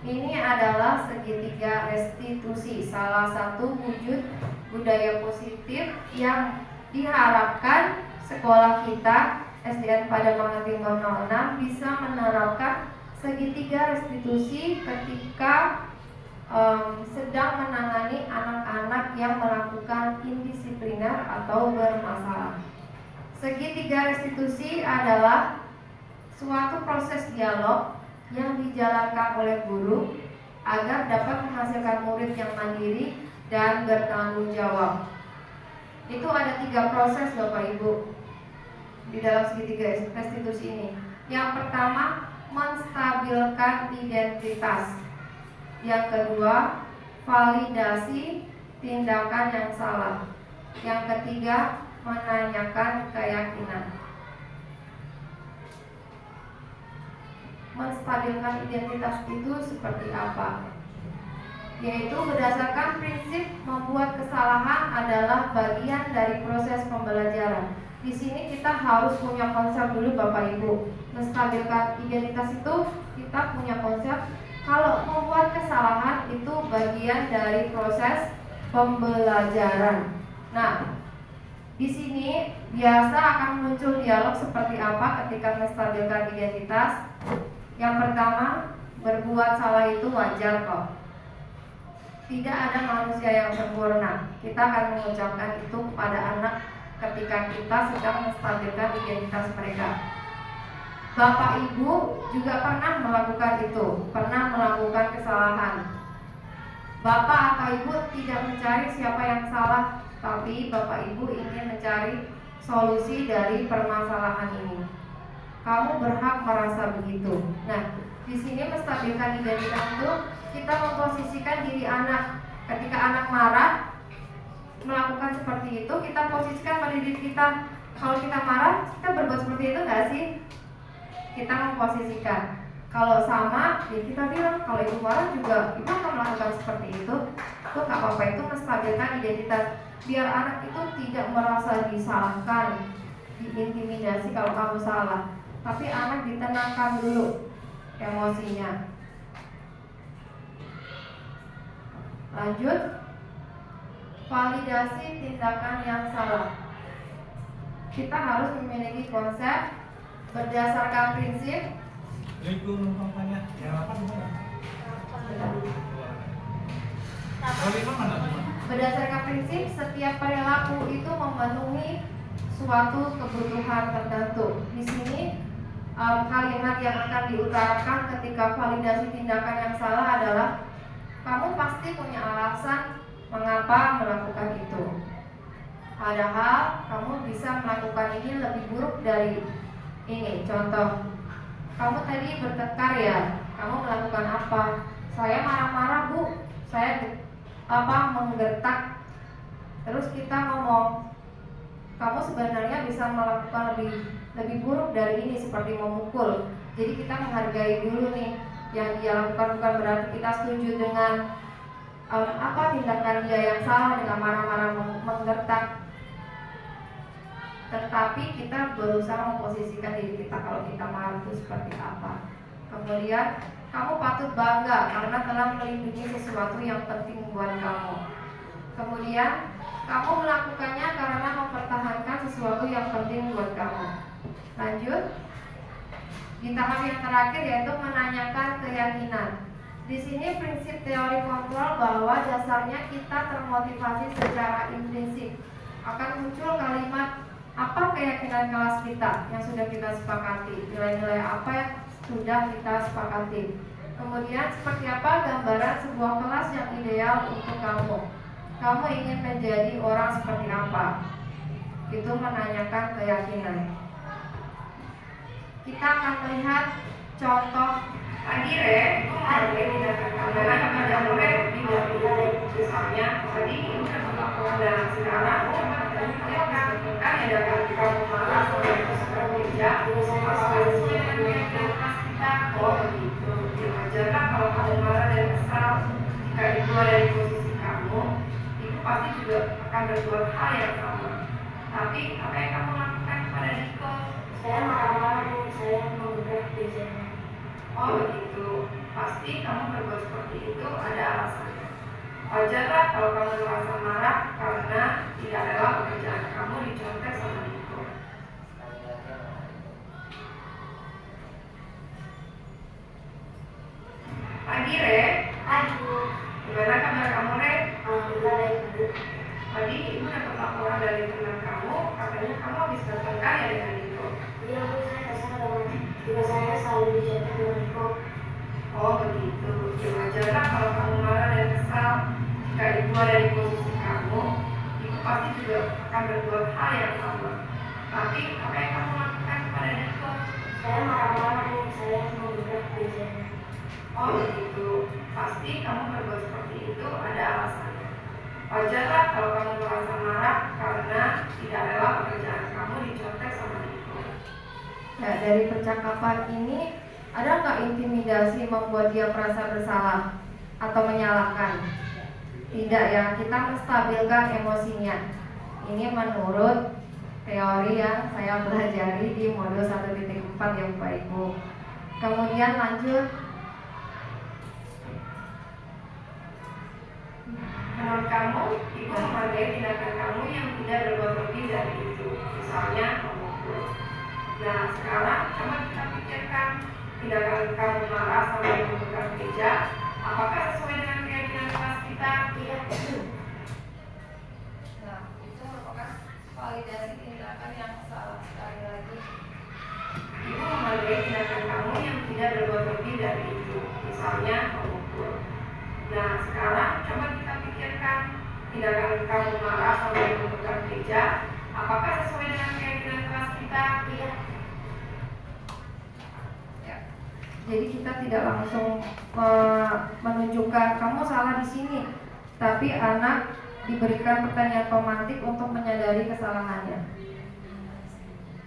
ini adalah segitiga restitusi, salah satu wujud budaya positif yang diharapkan sekolah kita SDN Pademangan Timur 06 bisa menerapkan segitiga restitusi ketika sedang menangani anak-anak yang melakukan indisipliner atau bermasalah. Segitiga restitusi adalah suatu proses dialog yang dijalankan oleh guru agar dapat menghasilkan murid yang mandiri dan bertanggung jawab. Itu ada 3 proses Bapak Ibu di dalam segitiga restitusi ini. Yang pertama, menstabilkan identitas. Yang kedua, validasi tindakan yang salah. Yang ketiga, menanyakan keyakinan. Menstabilkan identitas itu seperti apa? Yaitu berdasarkan prinsip membuat kesalahan adalah bagian dari proses pembelajaran. Di sini kita harus punya konsep dulu Bapak Ibu. Menstabilkan identitas itu kita punya konsep kalau membuat kesalahan itu bagian dari proses pembelajaran. Nah, di sini biasa akan muncul dialog seperti apa ketika menstabilkan identitas. Yang pertama, berbuat salah itu wajar kok. Tidak ada manusia yang sempurna. Kita akan mengucapkan itu kepada anak ketika kita sedang menstabilkan identitas mereka. Bapak Ibu juga pernah melakukan itu, pernah melakukan kesalahan. Bapak atau Ibu tidak mencari siapa yang salah, tapi Bapak Ibu ingin mencari solusi dari permasalahan ini. Kamu berhak merasa begitu. Nah, di sini menstabilkan identitas itu kita memposisikan diri anak. Ketika anak marah melakukan seperti itu, kita posisikan pada diri kita. Kalau kita marah, kita berbuat seperti itu nggak sih? Kita memposisikan. Kalau sama, ya kita bilang kalau ibu marah juga ibu akan melakukan seperti itu. Itu nggak apa-apa, itu menstabilkan identitas. Biar anak itu tidak merasa disalahkan, diintimidasi kalau kamu salah. Tapi anak ditenangkan dulu. emosinya. Lanjut, validasi tindakan yang salah. Kita harus memiliki konsep berdasarkan prinsip. Berdasarkan prinsip, setiap perilaku itu memenuhi suatu kebutuhan tertentu. Di sini kalimat yang akan diutarakan ketika validasi tindakan yang salah adalah kamu pasti punya alasan mengapa melakukan itu. Padahal kamu bisa melakukan ini lebih buruk dari ini. Contoh, kamu tadi bertengkar ya, kamu melakukan apa? Saya marah-marah bu, saya menggertak. Terus kita ngomong, kamu sebenarnya bisa melakukan lebih buruk dari ini, seperti memukul. Jadi kita menghargai dulu nih yang dia lakukan, bukan berarti kita setuju dengan tindakan dia yang salah dengan marah-marah menggertak. Tetapi kita berusaha memposisikan diri kita kalau kita marah itu seperti apa. Kemudian kamu patut bangga karena telah melindungi sesuatu yang penting buat kamu. Kemudian kamu melakukannya karena mempertahankan sesuatu yang penting buat kamu. Lanjut, di tahap yang terakhir yaitu menanyakan keyakinan. Di sini prinsip teori kontrol bahwa dasarnya kita termotivasi secara intrinsik. Akan muncul kalimat apa keyakinan kelas kita yang sudah kita sepakati, nilai-nilai apa yang sudah kita sepakati. Kemudian seperti apa gambaran sebuah kelas yang ideal untuk kamu. Kamu ingin menjadi orang seperti apa? Itu menanyakan keyakinan. Kita akan melihat contoh tadi itu menghargai tindakan kamu di misalnya tadi ini kan dan sekarang kan ada kamu marah sampai itu bekerja sesuai dengan keyakinan kita. Oh begitu, wajarlah kalau kamu marah dan kesal jika keluar dari posisi kamu, itu pasti juga akan berbuat hal yang sama. Tapi apa yang kamu lakukan kepada Niko? Saya marah-marah dan saya menggugat biasanya. Oh begitu, pasti kamu berbuat seperti itu ada alasannya. Wajarlah kalau kamu merasa marah karena tidak rela pekerjaan kamu dicontek sama Niko. Pagi Re. Aduh, Gimana kabar kamu Re? alhamdulillah baik. Tadi ibu dapat laporan dari teman kamu, katanya kamu habis bertengkar ya dengan Niko. Iya bu, saya kesal dengan juga saya selalu dicontek dengan Niko. Oh begitu, ya wajarlah kalau kamu marah dan kesal. Jika ibu ada di posisi kamu, ibu pasti juga akan berbuat hal yang sama. Tapi apa yang kamu lakukan kepada Niko? Saya marah-marah dan saya menggugat biasanya. Oh begitu, pasti kamu berbuat seperti itu ada alasannya. Wajarlah kalau kamu merasa marah karena tidak rela pekerjaan kamu dicontek sama Niko. Ya, dari percakapan ini ada nggak intimidasi membuat dia merasa bersalah atau menyalahkan? Tidak ya, kita menstabilkan emosinya. Ini menurut teori yang saya pelajari di modul 1.4 ya Bapak Ibu. Kemudian lanjut. Menurut kamu, ibu menghargai tindakan kamu yang tidak berbuat lebih dari itu. Misalnya memukul. Nah sekarang coba kita pikirkan tindakan kamu marah sampai membuka gereja, apakah sesuai dengan keyakinan kelas kita? Tidak. Nah itu merupakan validasi tindakan yang salah. Sekali lagi, ibu menghargai tindakan kamu yang tidak berbuat lebih dari itu. Misalnya memukul. Nah sekarang coba kita pikirkan tindakan kamu marah sampai membuka gereja, apakah sesuai dengan keyakinan kelas kita? Tidak. Jadi kita tidak langsung menunjukkan kamu salah di sini, tapi anak diberikan pertanyaan pemantik untuk menyadari kesalahannya.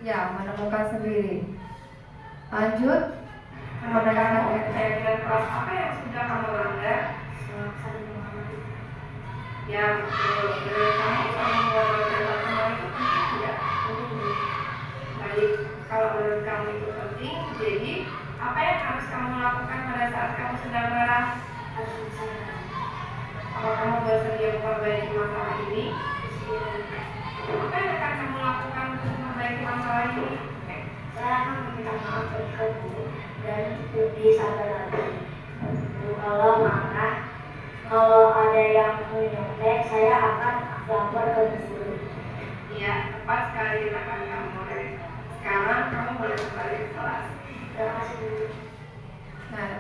Ya, menemukan sendiri. Lanjut, menanyakan keyakinan kelas apa yang sudah kamu langgar? Ya, betul. Kamu kalau mengorbankan teman itu penting tidak? Baik, kalau menurut kamu itu penting, jadi apa yang harus kamu lakukan sedang marah? Apa kamu bersedia memperbaiki masalah ini? Apa yang akan kamu lakukan untuk memperbaiki masalah ini? Saya akan meminta maaf ke guru dan lebih sabar lagi. Kalau marah, kalau ada yang menyontek, saya akan lapor ke guru. Iya, tepat sekali tindakan kamu, Rek. Sekarang kamu boleh kembali ke kelas. Terima kasih guru. Nah,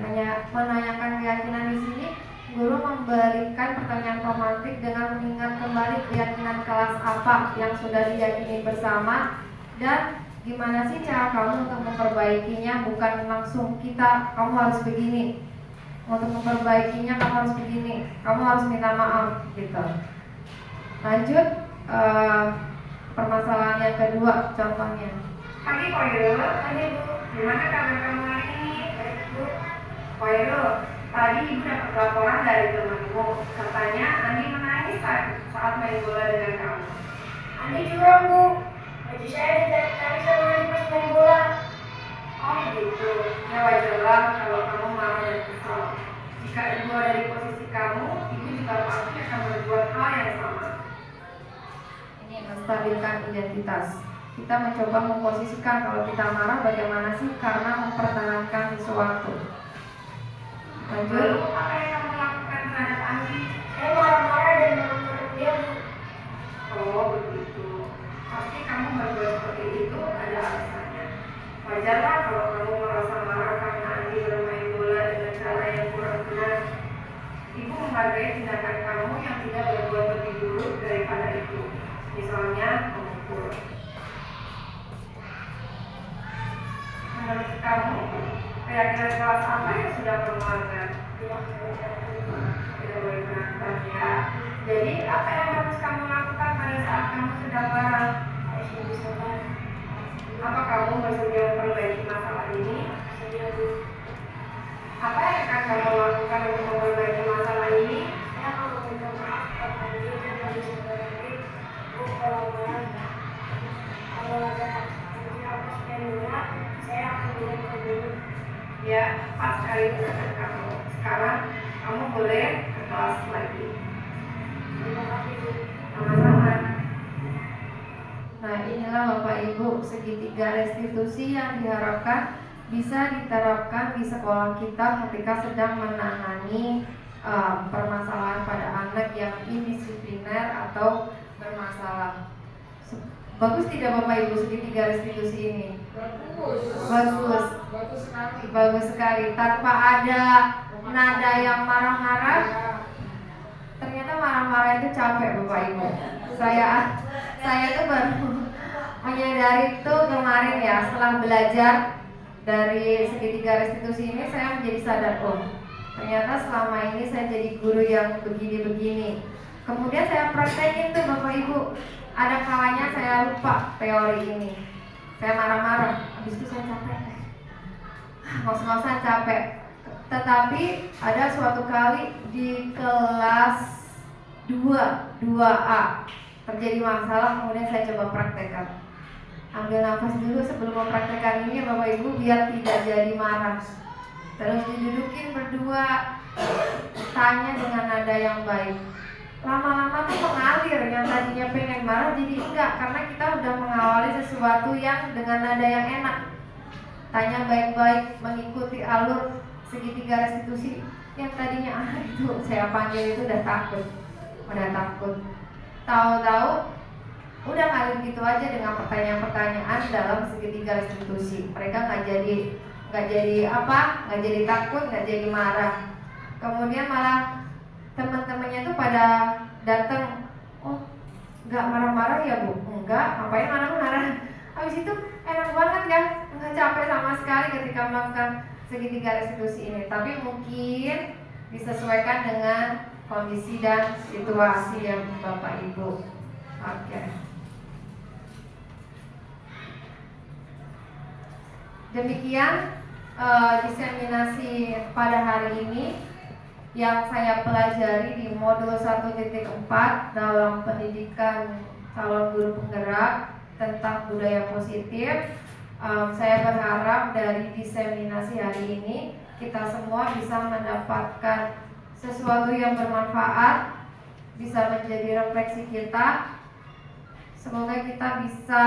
menanyakan keyakinan di sini, guru memberikan pertanyaan romantik dengan mengingat kembali keyakinan kelas apa yang sudah diyakini bersama dan gimana sih cara kamu untuk memperbaikinya, bukan langsung kamu harus begini. Untuk memperbaikinya kamu harus begini, kamu harus minta maaf gitu. Lanjut permasalahan yang kedua, contohnya. Pagi Koirul, gimana kabar kamu hari ini? Koirul, tadi ibu dapat laporan dari temanmu, katanya Andi menangis saat main bola dengan kamu. Andi curang bu, baju saya ditarik sama Andi pas main bola. Oh gitu, ya wajarlah kalau kamu marah dan kesal. Jika ibu ada di posisi kamu, ibu juga pasti akan berbuat hal yang sama. Ini menstabilkan identitas. Kita mencoba memposisikan kalau kita marah bagaimana sih karena mempertahankan sesuatu. Lanjut. Apa yang kamu lakukan terhadap Andi? Saya marah-marah dan marah-marah dia bu. Oh begitu. Pasti kamu berbuat seperti itu ada alasannya. Wajarlah kalau kamu merasa marah karena Andi bermain bola dengan cara yang kurang benar. Ibu menghargai tindakan kamu yang tidak berbuat lebih buruk daripada itu. Misalnya memukul. Menurut kamu, keyakinan kelas apa yang sudah kamu langgar? Tidak boleh berantem ya. Jadi apa yang harus kamu lakukan pada saat kamu sedang marah? Apa kamu bersedia memperbaiki masalah ini? Apa yang akan kamu lakukan untuk memperbaiki masalah ini? Saya akan meminta maaf kepada dia dan lebih sabar lagi. Bu, kalau marah, kalau ada Andi hapus main bola, saya akan bilang ke guru. Ya, pas sekali dengan kamu. Sekarang kamu boleh ke kelas lagi. Terima kasih bu. Sama-sama. Nah, inilah Bapak Ibu segitiga restitusi yang diharapkan bisa diterapkan di sekolah kita ketika sedang menangani permasalahan pada anak yang indisipliner atau bermasalah. Bagus tidak Bapak Ibu segitiga restitusi ini? Bagus sekali. Tanpa ada nada yang marah-marah, ternyata marah-marah itu capek Bapak Ibu. Saya tuh baru menyadari itu kemarin ya, setelah belajar dari segitiga restitusi ini saya menjadi sadar, oh ternyata selama ini saya jadi guru yang begini-begini. Kemudian saya praktekin tuh Bapak Ibu. Ada kalanya saya lupa teori ini. Saya marah-marah, habis itu saya capek. Ngos-ngosan capek. Tetapi ada suatu kali di kelas 2A terjadi masalah, kemudian saya coba praktekkan. Ambil nafas dulu sebelum mempraktekkan ini Bapak Ibu biar tidak jadi marah. Terus didudukin berdua, tanya dengan nada yang baik. Lama-lama tuh mengalir, yang tadinya pengen marah jadi enggak, karena kita udah mengawali sesuatu yang dengan nada yang enak. Tanya baik-baik, mengikuti alur segitiga restitusi. Yang tadinya itu saya panggil itu udah takut. Tahu-tahu udah ngalir gitu aja dengan pertanyaan-pertanyaan dalam segitiga restitusi. Mereka nggak jadi takut, nggak jadi marah. Kemudian malah teman-temannya tuh pada datang, oh nggak marah-marah ya bu? Enggak, ngapain marah-marah? Habis itu enak banget ya, nggak capek sama sekali ketika melakukan segitiga restitusi ini. Tapi mungkin disesuaikan dengan kondisi dan situasi yang Bapak Ibu. Oke. Demikian diseminasi pada hari ini yang saya pelajari di modul 1.4 dalam pendidikan calon guru penggerak tentang budaya positif. Saya berharap dari diseminasi hari ini kita semua bisa mendapatkan sesuatu yang bermanfaat, bisa menjadi refleksi kita. Semoga kita bisa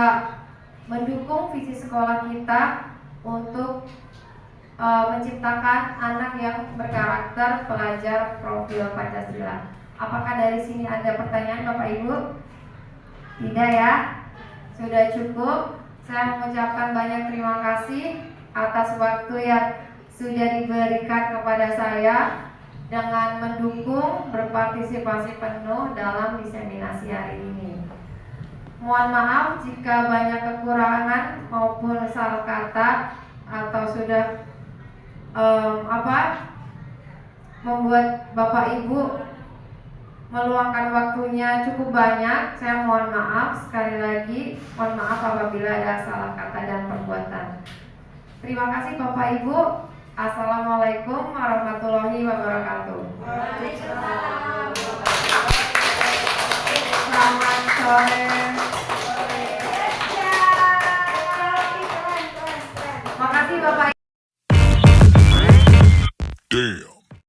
mendukung visi sekolah kita untuk menciptakan anak yang berkarakter pelajar profil Pancasila. Apakah dari sini ada pertanyaan Bapak Ibu? Tidak ya? Sudah cukup. Saya mengucapkan banyak terima kasih atas waktu yang sudah diberikan kepada saya dengan mendukung berpartisipasi penuh dalam diseminasi hari ini. Mohon maaf jika banyak kekurangan maupun salah kata atau sudah membuat Bapak Ibu meluangkan waktunya cukup banyak. Saya mohon maaf sekali lagi, mohon maaf apabila ada salah kata dan perbuatan. Terima kasih Bapak Ibu. Assalamualaikum warahmatullahi wabarakatuh. Selamat sore. Makasih Bapak Ibu. Damn.